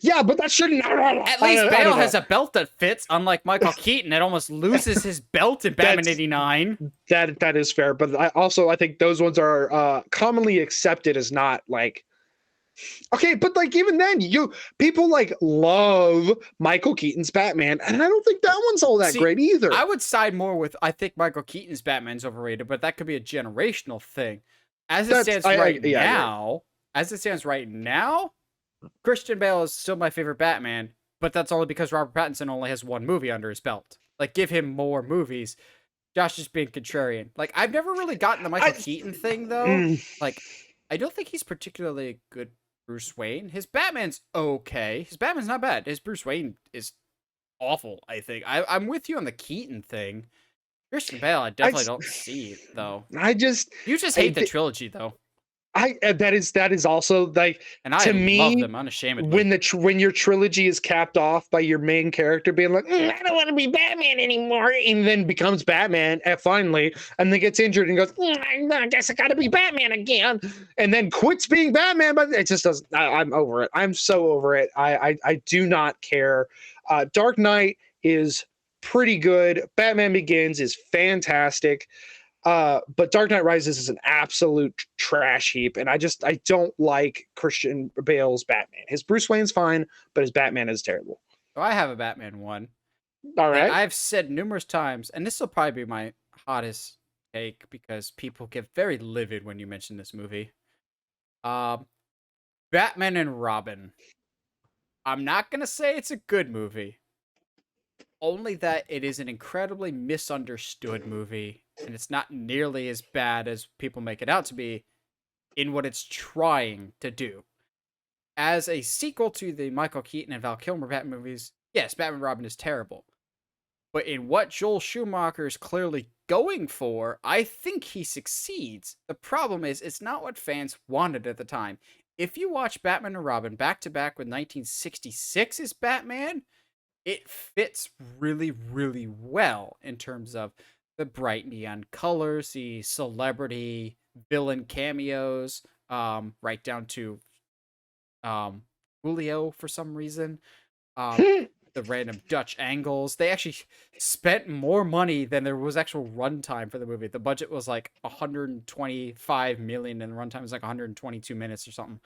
Yeah, but that shouldn't. At least Bale has a belt that fits, unlike Michael Keaton that almost loses his belt in Batman '89. That is fair, but I think those ones are commonly accepted as not like. Okay, but even then, people love Michael Keaton's Batman, and I don't think that one's all that great either. I would side more with, I think Michael Keaton's Batman's overrated, but that could be a generational thing. As it stands right now, Christian Bale is still my favorite Batman, but that's only because Robert Pattinson only has one movie under his belt. Give him more movies. Josh is being contrarian. I've never really gotten the Michael Keaton thing, though. I don't think he's particularly a good Bruce Wayne. His Batman's okay. His Batman's not bad. His Bruce Wayne is awful, I think. I'm with you on the Keaton thing. Christian Bale, I definitely don't see it, though. You just hate the trilogy, though. That is also and I to me, love them unashamedly. When your trilogy is capped off by your main character being like, I don't want to be Batman anymore, and then becomes Batman finally, and then gets injured and goes, I guess I got to be Batman again, and then quits being Batman. But it just doesn't. I'm over it. I'm so over it. I do not care. Dark Knight is pretty good. Batman Begins is fantastic. But Dark Knight Rises is an absolute trash heap, and I don't like Christian Bale's Batman. His Bruce Wayne's fine, but his Batman is terrible. So I have a Batman one. All right. And I've said numerous times, and this will probably be my hottest take because people get very livid when you mention this movie. Batman and Robin. I'm not gonna say it's a good movie, only that it is an incredibly misunderstood movie, and it's not nearly as bad as people make it out to be in what it's trying to do. As a sequel to the Michael Keaton and Val Kilmer Batman movies, yes, Batman and Robin is terrible. But in what Joel Schumacher is clearly going for, I think he succeeds. The problem is, it's not what fans wanted at the time. If you watch Batman and Robin back to back with 1966's Batman, it fits really, really well in terms of the bright neon colors, the celebrity villain cameos, right down to Julio for some reason. The random Dutch angles. They actually spent more money than there was actual runtime for the movie. The budget was like 125 million and the runtime was like 122 minutes or something.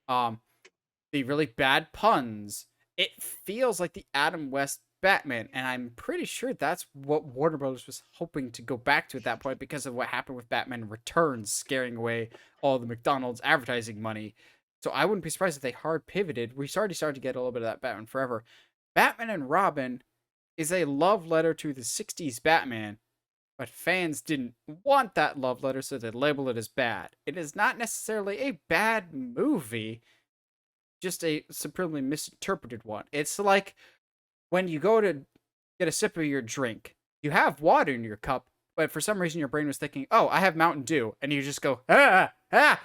The really bad puns. It feels like the Adam West Batman, and I'm pretty sure that's what Warner Bros. Was hoping to go back to at that point because of what happened with Batman Returns, scaring away all the McDonald's advertising money. So I wouldn't be surprised if they hard pivoted. We already started to get a little bit of that Batman Forever. Batman and Robin is a love letter to the 60s Batman, but fans didn't want that love letter, so they labeled it as bad. It is not necessarily a bad movie, just a supremely misinterpreted one. It's like when you go to get a sip of your drink, you have water in your cup, but for some reason your brain was thinking, oh, I have Mountain Dew, and you just go, ah, ah.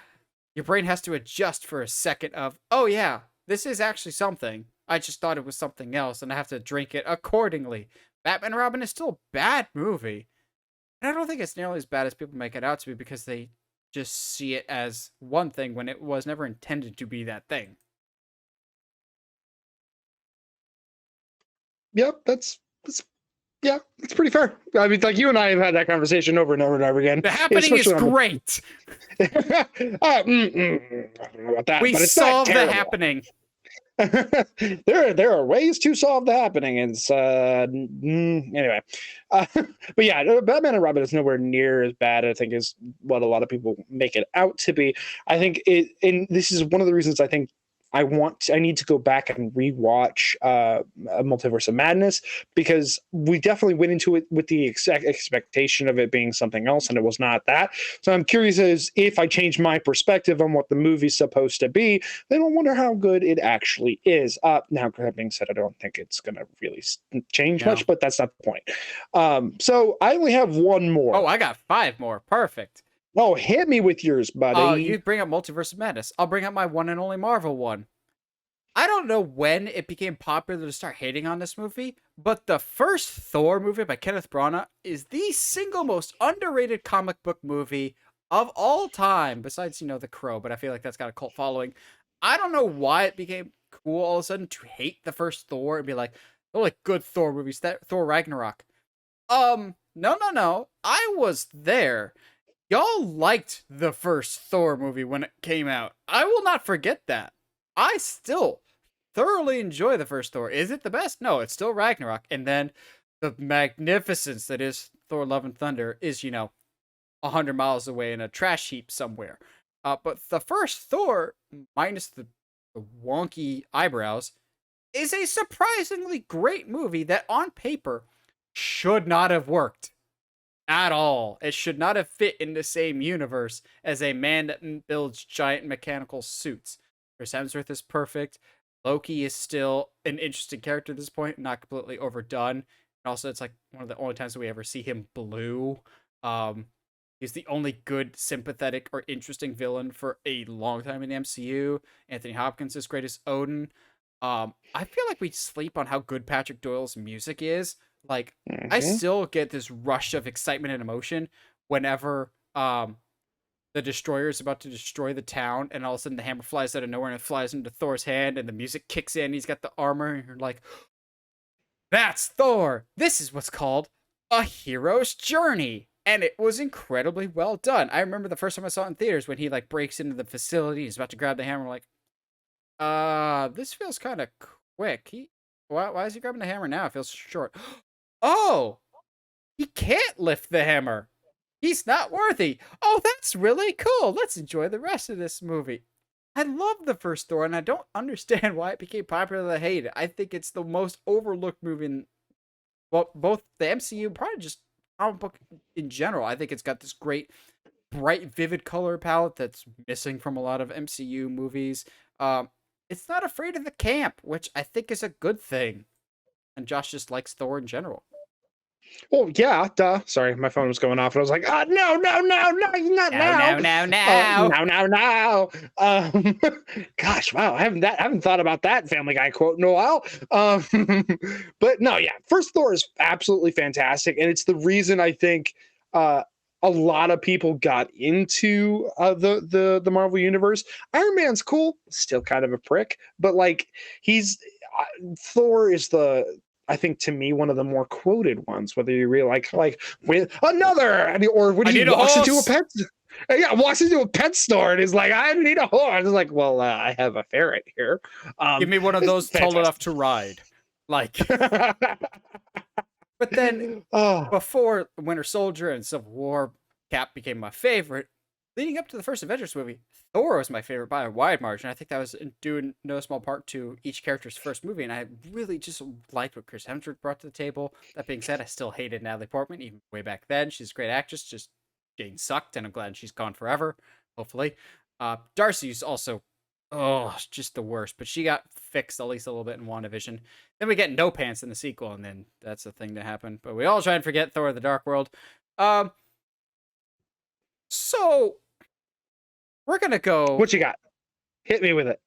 Your brain has to adjust for a second of, oh yeah, this is actually something. I just thought it was something else, and I have to drink it accordingly. Batman and Robin is still a bad movie. And I don't think it's nearly as bad as people make it out to be because they just see it as one thing when it was never intended to be that thing. Yep, that's yeah, it's pretty fair. I mean, like you and I have had that conversation over and over and over again. The Happening is great. I don't know about that, we but it's solved not The Happening. there are ways to solve The Happening. It's anyway, but yeah, Batman and Robin is nowhere near as bad, I think, as what a lot of people make it out to be. I think it, and this is one of the reasons I think I need to go back and rewatch Multiverse of Madness, because we definitely went into it with the expectation of it being something else, and it was not that. So I'm curious as if I change my perspective on what the movie's supposed to be, then I wonder how good it actually is. Now, that being said, I don't think it's going to really change much, but that's not the point. So I only have one more. Oh, I got 5 more. Perfect. Oh, hit me with yours, buddy. Oh, you bring up Multiverse of Madness. I'll bring up my one and only Marvel one. I don't know when it became popular to start hating on this movie, but the first Thor movie by Kenneth Branagh is the single most underrated comic book movie of all time, besides, The Crow, but I feel like that's got a cult following. I don't know why it became cool all of a sudden to hate the first Thor and be like, oh, like good Thor movies, that Thor Ragnarok. No. I was there. Y'all liked the first Thor movie when it came out. I will not forget that. I still thoroughly enjoy the first Thor. Is it the best? No, it's still Ragnarok. And then the magnificence that is Thor Love and Thunder is, 100 miles away in a trash heap somewhere. But the first Thor, minus the wonky eyebrows, is a surprisingly great movie that on paper should not have worked at all. It should not have fit in the same universe as a man that builds giant mechanical suits. Chris Hemsworth is perfect. Loki is still an interesting character at this point, not completely overdone. And also, it's like one of the only times that we ever see him blue. He's the only good, sympathetic, or interesting villain for a long time in the MCU. Anthony Hopkins is great as Odin. I feel like we sleep on how good Patrick Doyle's music is. Like, I still get this rush of excitement and emotion whenever the destroyer is about to destroy the town, and all of a sudden the hammer flies out of nowhere and it flies into Thor's hand, and the music kicks in. He's got the armor, and you're like, that's Thor. This is what's called a hero's journey. And it was incredibly well done. I remember the first time I saw it in theaters when he breaks into the facility. He's about to grab the hammer. Like, this feels kind of quick. Why is he grabbing the hammer now? It feels short. Oh, he can't lift the hammer. He's not worthy. Oh, that's really cool. Let's enjoy the rest of this movie. I love the first Thor, and I don't understand why it became popular. I hate it. I think it's the most overlooked movie in, well, both the MCU, probably just comic book in general. I think it's got this great, bright, vivid color palette that's missing from a lot of MCU movies. Um, it's not afraid of the camp, which I think is a good thing. And Josh just likes Thor in general. Well, yeah, duh. Sorry, my phone was going off, and I was like, no, no, no, no, not No, now. no, no, no. Now, now, now. Gosh, wow, I haven't thought about that Family Guy quote in a while. But no, yeah, first Thor is absolutely fantastic, and it's the reason I think a lot of people got into the Marvel universe. Iron Man's cool, still kind of a prick, but like he's Thor is the, I think, to me, one of the more quoted ones. Whether you really like with another, or when he walks into a pet, walks into a pet store and is like, "I need a horse." It's like, well, I have a ferret here. Give me one of those tall enough to ride, like. But then, before Winter Soldier and Civil War, Cap became my favorite. Leading up to the first Avengers movie, Thor was my favorite by a wide margin. I think that was due in no small part to each character's first movie, and I really just liked what Chris Hemsworth brought to the table. That being said, I still hated Natalie Portman, even way back then. She's a great actress, just Jane sucked, and I'm glad she's gone forever, hopefully. Darcy's also, just the worst, but she got fixed at least a little bit in WandaVision. Then we get No Pants in the sequel, and then that's the thing that happened. But we all try and forget Thor: The Dark World. So we're gonna go. What you got? Hit me with it.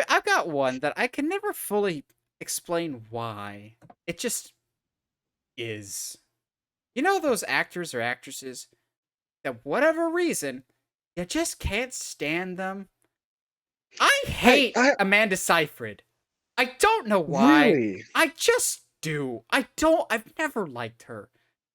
I've got one that I can never fully explain why. It just is. You know those actors or actresses that, whatever reason, you just can't stand them? I hate Amanda Seyfried. I don't know why. Really? I just do. I've never liked her.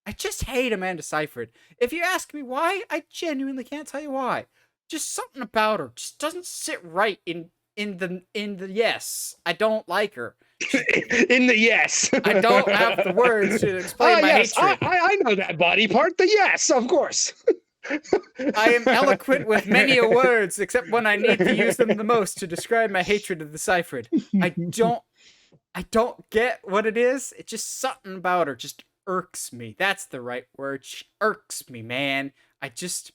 I just hate Amanda Seyfried. If you ask me why, I genuinely can't tell you why. Just something about her just doesn't sit right in the yes. I don't like her. In the yes. I don't have the words to explain my hatred. I know that body part. The yes, of course. I am eloquent with many a words, except when I need to use them the most to describe my hatred of the Seyfried. I don't get what it is. It's just something about her just irks me. That's the right word. She irks me, man. She's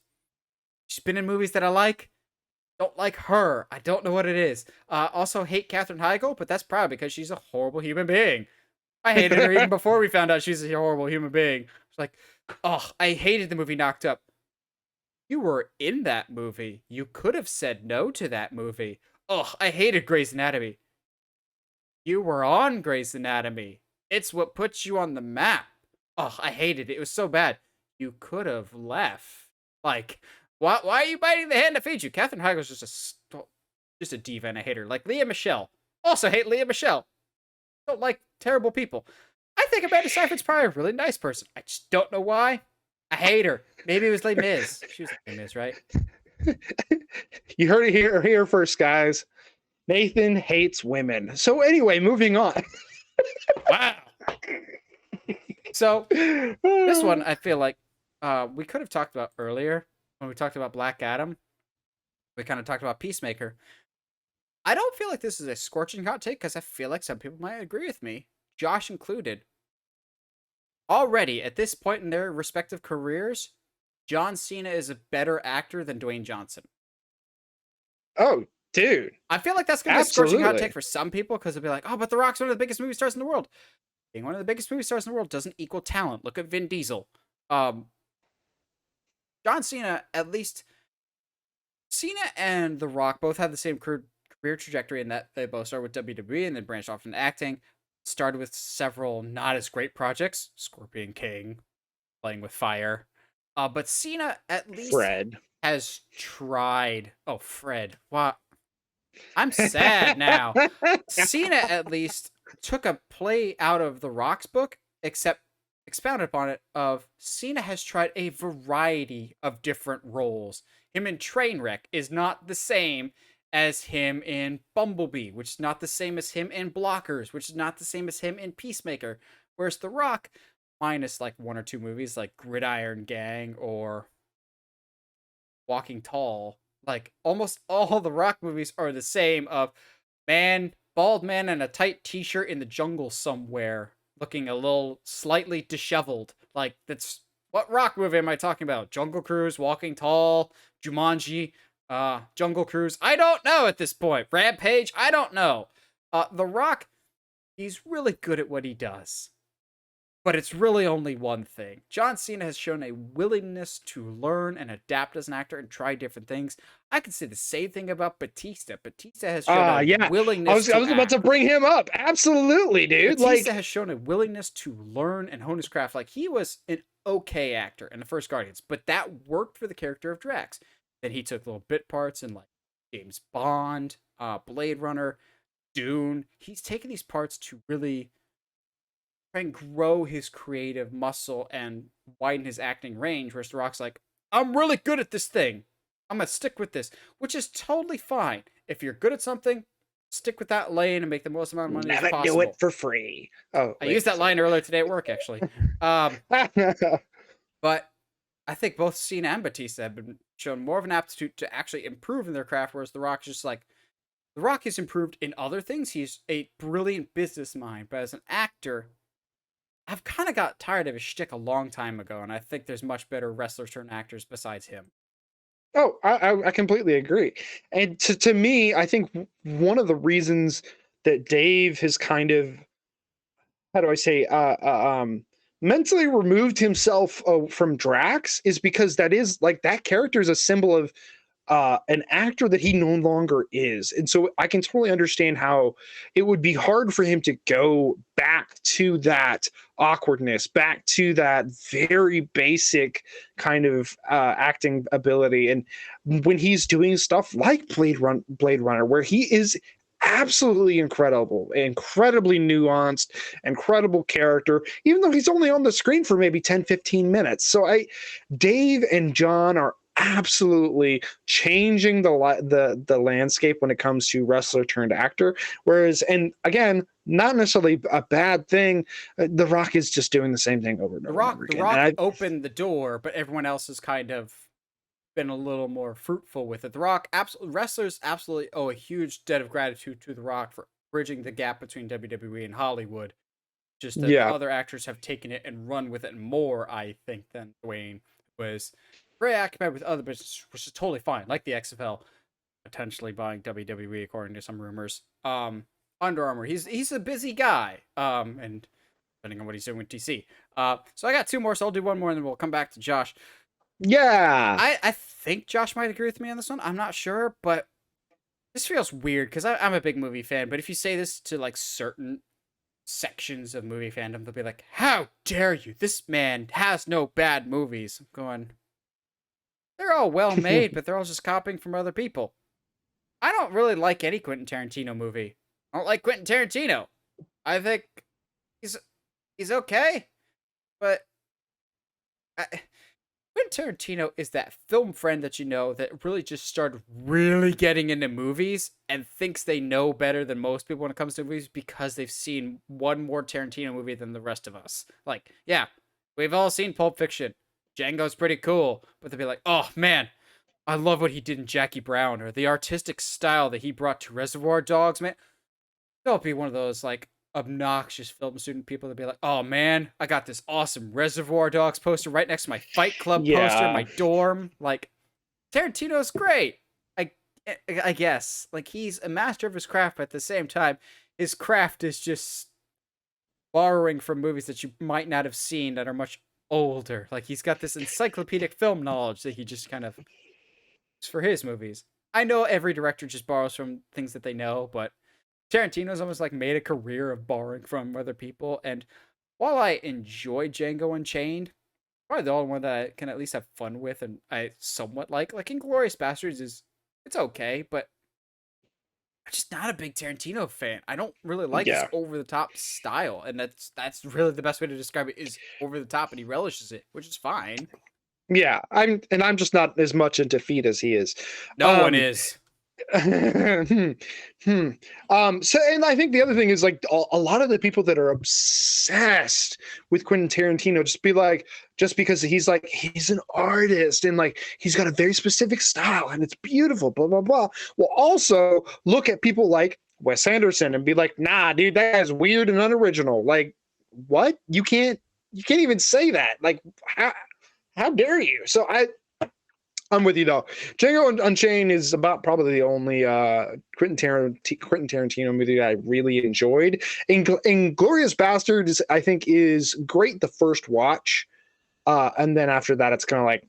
been in movies that I like. Don't like her. I don't know what it is. Also hate Katherine Heigl, but that's probably because she's a horrible human being. I hated her even before we found out she's a horrible human being. It's like, I hated the movie Knocked Up. You were in that movie. You could have said no to that movie. I hated Grey's Anatomy. You were on Grey's Anatomy. It's what puts you on the map. I hated it. It was so bad. You could have left. Like, why are you biting the hand that feeds you? Katherine Heigl's just a diva, and I hate her. Like Leah Michelle. Also hate Leah Michelle. Don't like terrible people. I think Amanda Seyfried's probably a really nice person. I just don't know why. I hate her. Maybe it was Les Mis. She was Les Mis, right? You heard it here first, guys. Nathan hates women. So anyway, moving on. Wow. So this one, I feel like we could have talked about earlier when we talked about Black Adam. We kind of talked about Peacemaker. I don't feel like this is a scorching hot take because I feel like some people might agree with me, Josh included. Already, at this point in their respective careers, John Cena is a better actor than Dwayne Johnson. Oh, dude. I feel like that's going to be a scorching hot take for some people because they'll be like, but The Rock's one of the biggest movie stars in the world. Being one of the biggest movie stars in the world doesn't equal talent. Look at Vin Diesel. John Cena, at least, Cena and The Rock both had the same career trajectory in that they both started with WWE and then branched off into acting. Started with several not as great projects, Scorpion King, Playing with Fire. But Cena at least has tried. Oh, Fred. Wow. I'm sad now. Cena at least took a play out of The Rock's book, except expounded upon it of Cena has tried a variety of different roles. Him in Trainwreck is not the same as him in Bumblebee, which is not the same as him in Blockers, which is not the same as him in Peacemaker. Whereas The Rock, minus like one or two movies like Gridiron Gang or Walking Tall, Like almost all the Rock movies are the same of bald man in a tight t-shirt in the jungle somewhere, looking a little slightly disheveled. Like that's what Rock movie am I talking about? Jungle Cruise, Walking Tall, Jumanji, Jungle Cruise. I don't know at this point. Rampage. I don't know. The Rock, he's really good at what he does. But it's really only one thing. John Cena has shown a willingness to learn and adapt as an actor and try different things. I can say the same thing about Batista. Batista has shown a Yeah. willingness I was about to bring him up. Absolutely, dude. Batista has shown a willingness to learn and hone his craft. Like, he was an okay actor in the first Guardians, but that worked for the character of Drax. Then he took little bit parts in, like, James Bond, Blade Runner, Dune. He's taken these parts to really try and grow his creative muscle and widen his acting range, whereas The Rock's like, I'm really good at this thing. I'm going to stick with this, which is totally fine. If you're good at something, stick with that lane and make the most amount of money as possible. Do it for free. Oh, I used that line earlier today at work, actually. But I think both Cena and Batista have been shown more of an aptitude to actually improve in their craft, whereas The Rock's just like, The Rock has improved in other things. He's a brilliant business mind, but as an actor, I've kind of got tired of his shtick a long time ago, and I think there's much better wrestlers turned actors besides him. Oh, I completely agree. And to me, I think one of the reasons that Dave has kind of, how do I say, mentally removed himself from Drax is because that is like that character is a symbol of an actor that he no longer is. And so I can totally understand how it would be hard for him to go back to that awkwardness, back to that very basic kind of acting ability. And when he's doing stuff like Blade Runner, where he is absolutely incredible, incredibly nuanced, incredible character, even though he's only on the screen for maybe 10-15 minutes. So Dave and John are absolutely changing the landscape when it comes to wrestler turned actor. Whereas, and again, not necessarily a bad thing, The Rock is just doing the same thing over and over again. The Rock opened the door, but everyone else has kind of been a little more fruitful with it. The Rock, wrestlers absolutely owe a huge debt of gratitude to The Rock for bridging the gap between WWE and Hollywood. Just that other actors have taken it and run with it more, I think, than Dwayne was very occupied with other business, which is totally fine. Like the XFL potentially buying WWE, according to some rumors. Under Armour, he's a busy guy. And depending on what he's doing with DC. So I got two more, so I'll do one more, and then we'll come back to Josh. Yeah, I think Josh might agree with me on this one. I'm not sure, but this feels weird because I'm a big movie fan. But if you say this to like certain sections of movie fandom, they'll be like, "How dare you? This man has no bad movies." I'm going, they're all well made, but they're all just copying from other people. I don't really like any Quentin Tarantino movie. I don't like Quentin Tarantino. I think he's okay, but Quentin Tarantino is that film friend that you know that really just started really getting into movies and thinks they know better than most people when it comes to movies because they've seen one more Tarantino movie than the rest of us. Like, yeah, we've all seen Pulp Fiction. Django's pretty cool, but they'll be like, oh man, I love what he did in Jackie Brown, or the artistic style that he brought to Reservoir Dogs, man. Don't be one of those like obnoxious film student people that be like, oh man, I got this awesome Reservoir Dogs poster right next to my Fight Club poster in my dorm. Like, Tarantino's great. I guess. Like, he's a master of his craft, but at the same time, his craft is just borrowing from movies that you might not have seen that are much older. Like, he's got this encyclopedic film knowledge that he just kind of uses for his movies. I know every director just borrows from things that they know, but Tarantino's almost like made a career of borrowing from other people. And while I enjoy Django Unchained, probably the only one that I can at least have fun with and I somewhat like Inglourious Basterds it's okay, but I'm just not a big Tarantino fan. I don't really like his over-the-top style, and that's really the best way to describe it is over-the-top, and he relishes it, which is fine. Yeah, I'm just not as much into feet as he is. No one is. Hmm. Hmm. So, and I think the other thing is like a lot of the people that are obsessed with Quentin Tarantino just be like, just because he's an artist and like he's got a very specific style and it's beautiful, blah blah blah. Well, also look at people like Wes Anderson and be like, nah, dude, that guy's weird and unoriginal. Like, what? You can't even say that. Like, how dare you? So I'm with you though. Django Unchained is about probably the only Quentin Tarantino movie that I really enjoyed. Inglorious Bastards, I think, is great the first watch, and then after that, it's kind of like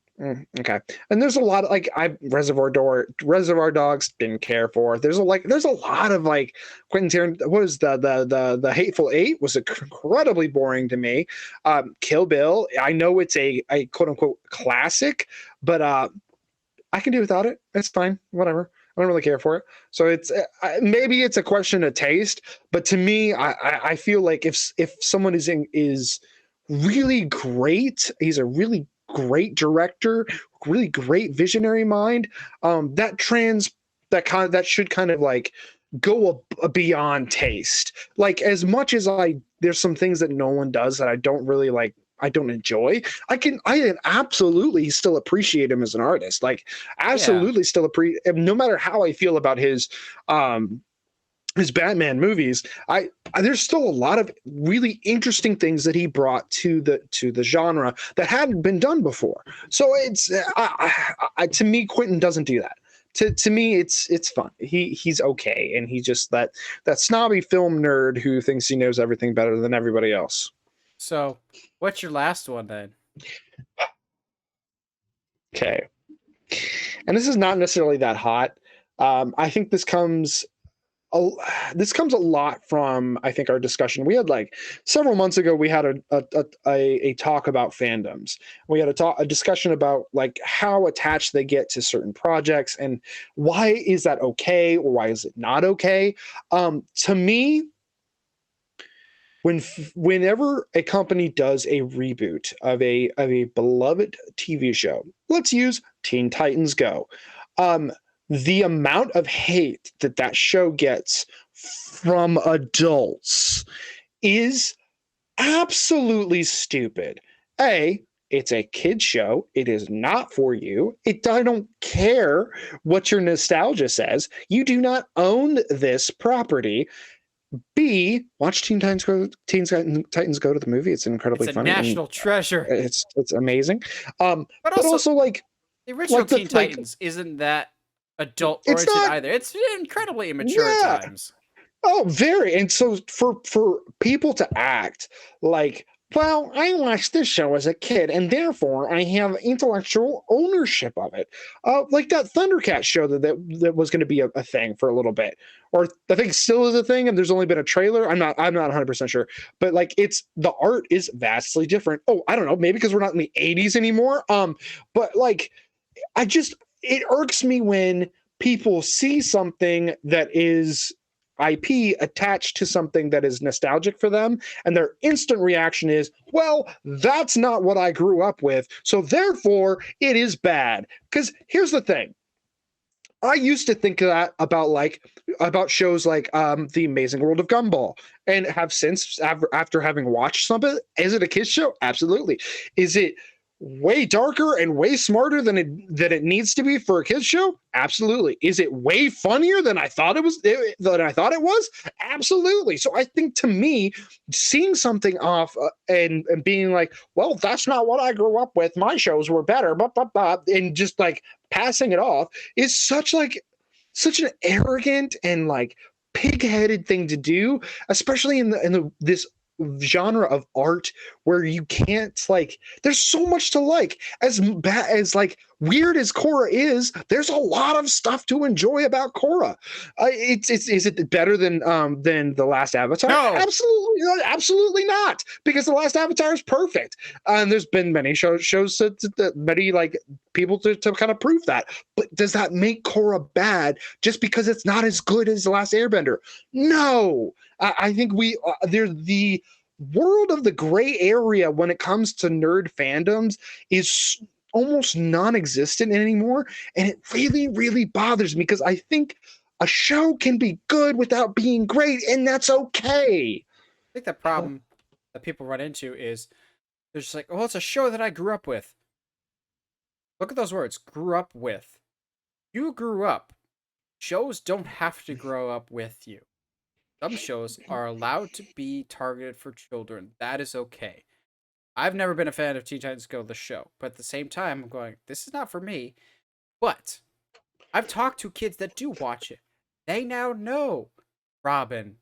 okay. And there's a lot of like Reservoir Dogs didn't care for. There's a lot of like Quentin Tarantino. What is the Hateful Eight was incredibly boring to me. Kill Bill, I know it's a quote unquote classic, but I can do without it. It's fine. Whatever. I don't really care for it. So it's maybe it's a question of taste, but to me, I feel like if someone is really great, he's a really great director, really great visionary mind. That should kind of like go beyond taste. Like as much as there's some things that Nolan does that I don't really like. I don't enjoy. I can absolutely still appreciate him as an artist. Like Yeah. absolutely still appreciate, no matter how I feel about his Batman movies. There's still a lot of really interesting things that he brought to the genre that hadn't been done before. So it's to me, Quentin doesn't do that. To me, it's fun. He's okay, and he's just that snobby film nerd who thinks he knows everything better than everybody else. So, what's your last one then? Okay. And this is not necessarily that hot. I think this comes a lot from I think our discussion we had like several months ago. We had a talk about fandoms. We had a discussion about like how attached they get to certain projects and why is that okay or why is it not okay. To me, whenever a company does a reboot of a beloved TV show, let's use Teen Titans Go. The amount of hate that show gets from adults is absolutely stupid. It's a kid show. It is not for you. I don't care what your nostalgia says. You do not own this property. B, watch Teen Titans Go to the movie. It's incredibly It's a funny. national treasure. It's amazing. But But also like the original Teen like Titans isn't that adult it's oriented not. either. It's incredibly immature Yeah. at times. Oh, very. And so for people to act like, well, I watched this show as a kid, and therefore I have intellectual ownership of it. Like that Thundercat show that was going to be a thing for a little bit, or I think still is a thing, and there's only been a trailer. I'm not 100% sure, but like the art is vastly different. Oh, I don't know, maybe because we're not in the 80s anymore. But like, it irks me when people see something that is IP attached to something that is nostalgic for them, and their instant reaction is, well, that's not what I grew up with, so therefore it is bad. Because here's the thing. I used to think that about shows like The Amazing World of Gumball, and have since after having watched some of it. Is it a kids show? Absolutely. Is it way darker and way smarter than it needs to be for a kids show? Absolutely. Is it way funnier than I thought it was? Absolutely. So I think, to me, seeing something off and being like, well, that's not what I grew up with, my shows were better, and just like passing it off is such an arrogant and like pig-headed thing to do, especially in this genre of art where you can't like, there's so much to like. As bad as like weird as Korra is, there's a lot of stuff to enjoy about Korra. Is it better than The Last Avatar? No. Absolutely not, because The Last Avatar is perfect, and there's been many shows that many like people to kind of prove that. But does that make Korra bad just because it's not as good as The Last Airbender? No. I think there's the world of the gray area when it comes to nerd fandoms is almost non-existent anymore, and it really, really bothers me because I think a show can be good without being great, and that's okay. I think the problem that people run into is they're just like, oh, it's a show that I grew up with. Look at those words, grew up with. You grew up. Shows don't have to grow up with you. Some shows are allowed to be targeted for children. That is okay. I've never been a fan of Teen Titans Go, the show, but at the same time, I'm going, this is not for me. But I've talked to kids that do watch it. They now know Robin,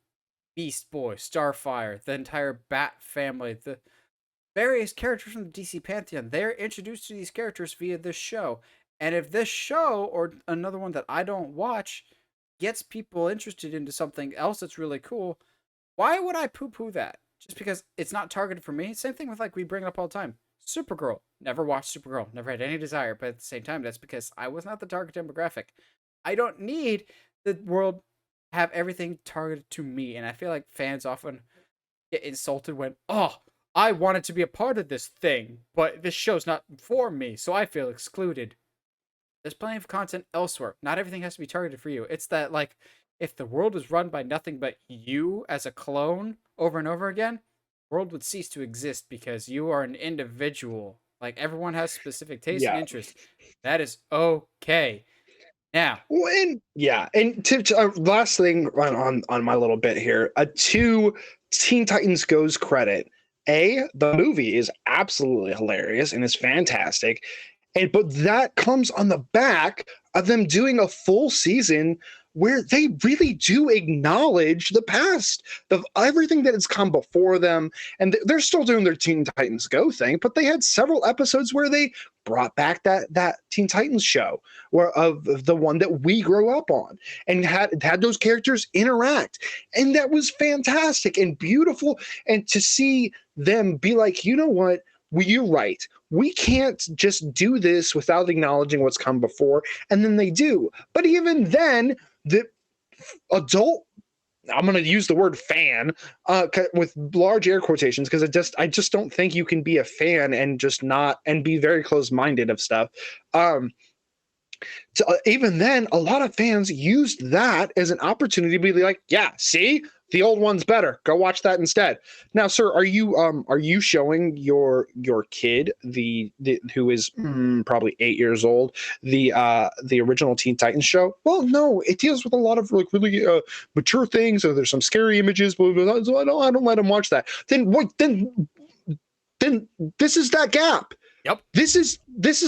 Beast Boy, Starfire, the entire Bat family, the various characters from the DC Pantheon. They're introduced to these characters via this show. And if this show or another one that I don't watch gets people interested into something else that's really cool, why would I poo-poo that? Just because it's not targeted for me? Same thing with, like, we bring it up all the time. Supergirl. Never watched Supergirl. Never had any desire. But at the same time, that's because I was not the target demographic. I don't need the world have everything targeted to me. And I feel like fans often get insulted when, oh, I wanted to be a part of this thing, but this show's not for me, so I feel excluded. There's plenty of content elsewhere. Not everything has to be targeted for you. It's that, like, if the world was run by nothing but you as a clone over and over again, the world would cease to exist because you are an individual. Like, everyone has specific tastes and Yeah. interests. That is okay. Now, Well, and yeah, and last thing on my little bit here, to Teen Titans Go's credit, the movie is absolutely hilarious and is fantastic, and but that comes on the back of them doing a full season where they really do acknowledge the past of everything that has come before them, and they're still doing their Teen Titans Go thing, but they had several episodes where they brought back that Teen Titans show where of the one that we grew up on and had those characters interact, and that was fantastic and beautiful. And to see them be like, you know what, you're right, we can't just do this without acknowledging what's come before, and then they do. But even then, the adult, I'm going to use the word fan with large air quotations, because I just don't think you can be a fan and just not and be very close-minded of stuff. So even then, a lot of fans used that as an opportunity to be like, yeah, see, the old one's better. Go watch that instead. Now, sir, are you showing your kid the who is probably 8 years old the original Teen Titans show? Well, no, it deals with a lot of like really mature things, or there's some scary images, blah, blah, blah, so I don't let him watch that. Then what? Then this is that gap. yep. This is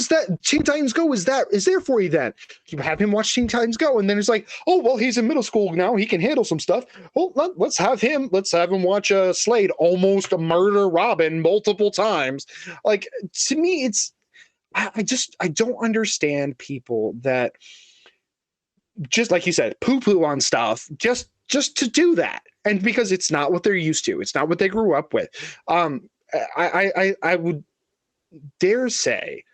that Teen Titans Go is there for you. Then you have him watch Teen Titans Go, and then it's like, oh well, he's in middle school now, he can handle some stuff. Well, let's have him watch Slade almost murder Robin multiple times. Like, to me, it's I don't understand people that, just like you said, poo-poo on stuff just to do that, and because it's not what they're used to, it's not what they grew up with. I would dare say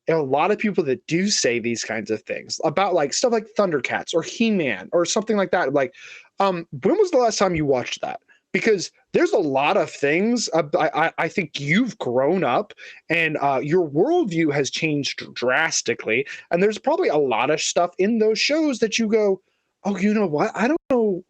a lot of people that do say these kinds of things about like stuff like Thundercats or He-Man or something like that, like, when was the last time you watched that? Because there's a lot of things. I think you've grown up, and your worldview has changed drastically, and there's probably a lot of stuff in those shows that you go, oh, you know what, I don't know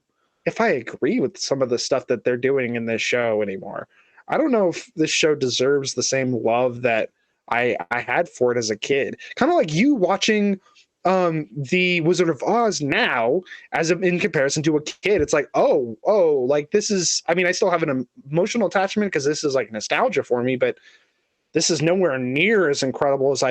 if I agree with some of the stuff that they're doing in this show anymore. I don't know if this show deserves the same love that I had for it as a kid. Kind of like you watching the Wizard of Oz now in comparison to a kid. It's like, oh, like this is, I mean, I still have an emotional attachment because this is like nostalgia for me, but this is nowhere near as incredible as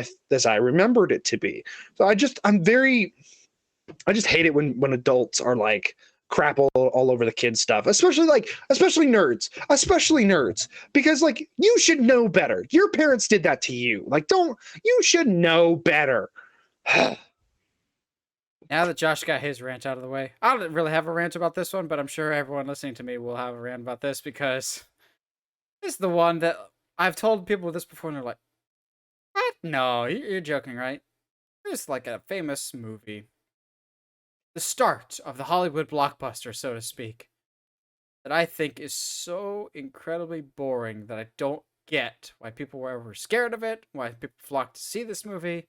I remembered it to be. So I just hate it when adults are like crap all over the kids stuff, especially nerds, because like, you should know better. Your parents did that to you. Like, you should know better. Now that Josh got his rant out of the way, I don't really have a rant about this one, but I'm sure everyone listening to me will have a rant about this, because this is the one that I've told people this before, and they're like, what? No, you're joking, right? There's like a famous movie, the start of the Hollywood blockbuster, so to speak, that I think is so incredibly boring that I don't get why people were scared of it, why people flocked to see this movie.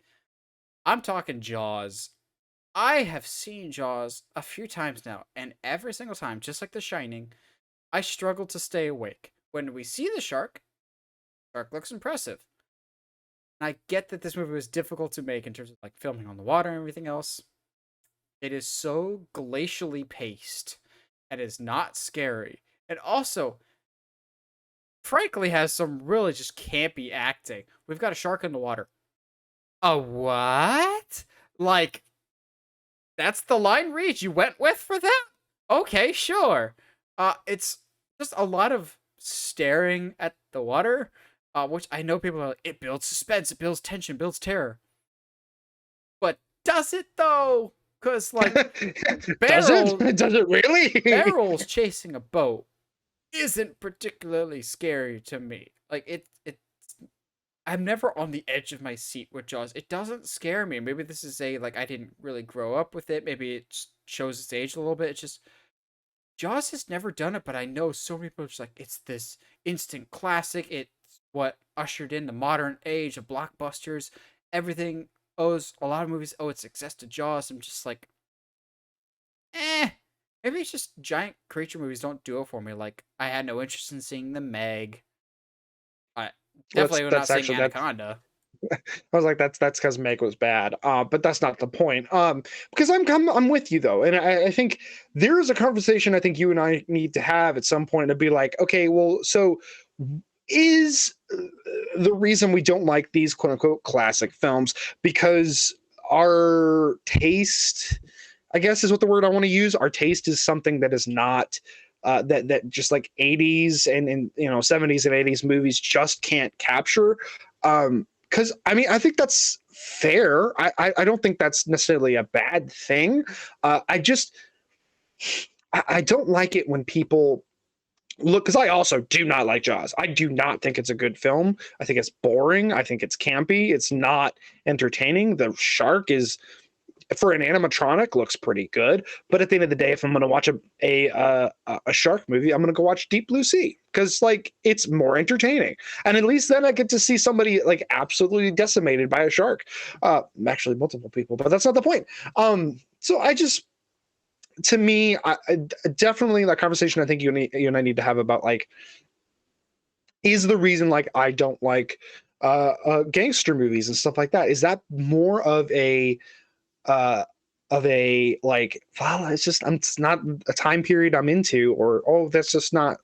I'm talking Jaws. I have seen Jaws a few times now, and every single time, just like The Shining, I struggle to stay awake. When we see the shark looks impressive. And I get that this movie was difficult to make in terms of like filming on the water and everything else. It is so glacially paced and is not scary. And also, frankly, has some really just campy acting. We've got a shark in the water. A what? Like, that's the line read you went with for that? Okay, sure. It's just a lot of staring at the water, which I know people are like, it builds suspense, it builds tension, builds terror. But does it though? Because like Does Beryl, it? Does it really? Beryl's chasing a boat isn't particularly scary to me. Like it I'm never on the edge of my seat with Jaws. It doesn't scare me. Maybe this is a like I didn't really grow up with it. Maybe it shows its age a little bit. It's just Jaws has never done it, but I know so many people are just like it's this instant classic. It's what ushered in the modern age of blockbusters. Everything owes a lot of movies owe its success to Jaws. I'm just like, eh. Maybe it's just giant creature movies don't do it for me. Like I had no interest in seeing the Meg. I definitely not seeing Anaconda. I was like, that's because Meg was bad. But that's not the point. Because I'm with you though, and I think there is a conversation I think you and I need to have at some point to be like, okay, well, so is the reason we don't like these quote unquote classic films because our taste, I guess is what the word I want to use. Our taste is something that is not that just like 80s and 70s and 80s movies just can't capture. Because I mean, I think that's fair. I don't think that's necessarily a bad thing. I don't like it when people look, because I also do not like Jaws. I do not think it's a good film. I think it's boring. I think it's campy. It's not entertaining. The shark is, for an animatronic, looks pretty good. But at the end of the day, if I'm going to watch a shark movie, I'm going to go watch Deep Blue Sea because like it's more entertaining. And at least then I get to see somebody like absolutely decimated by a shark. Actually, multiple people, but that's not the point. So I just, to me, I definitely that conversation I think you and I need to have about like, is the reason like I don't like gangster movies and stuff like that, is that more uh of a like, well, it's not a time period I'm into, or oh, that's just not,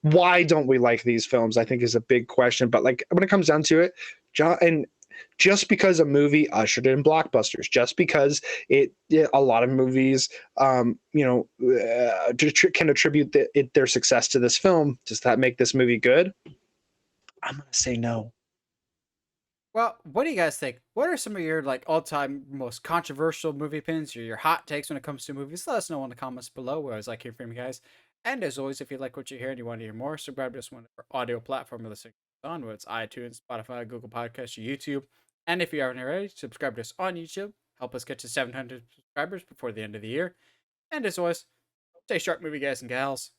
why don't we like these films, I think is a big question. But like when it comes down to it, and just because a movie ushered in blockbusters, just because a lot of movies can attribute their success to this film, does that make this movie good? I'm gonna say no. Well, what do you guys think? What are some of your like all-time most controversial movie opinions or your hot takes when it comes to movies? Let us know in the comments below. We always like hearing from you guys. And as always, if you like what you hear and you want to hear more, subscribe to us on our audio platform you're listening on, whether it's iTunes, Spotify, Google Podcasts, or YouTube. And if you haven't already, subscribe to us on YouTube. Help us get to 700 subscribers before the end of the year. And as always, stay sharp, movie guys and gals.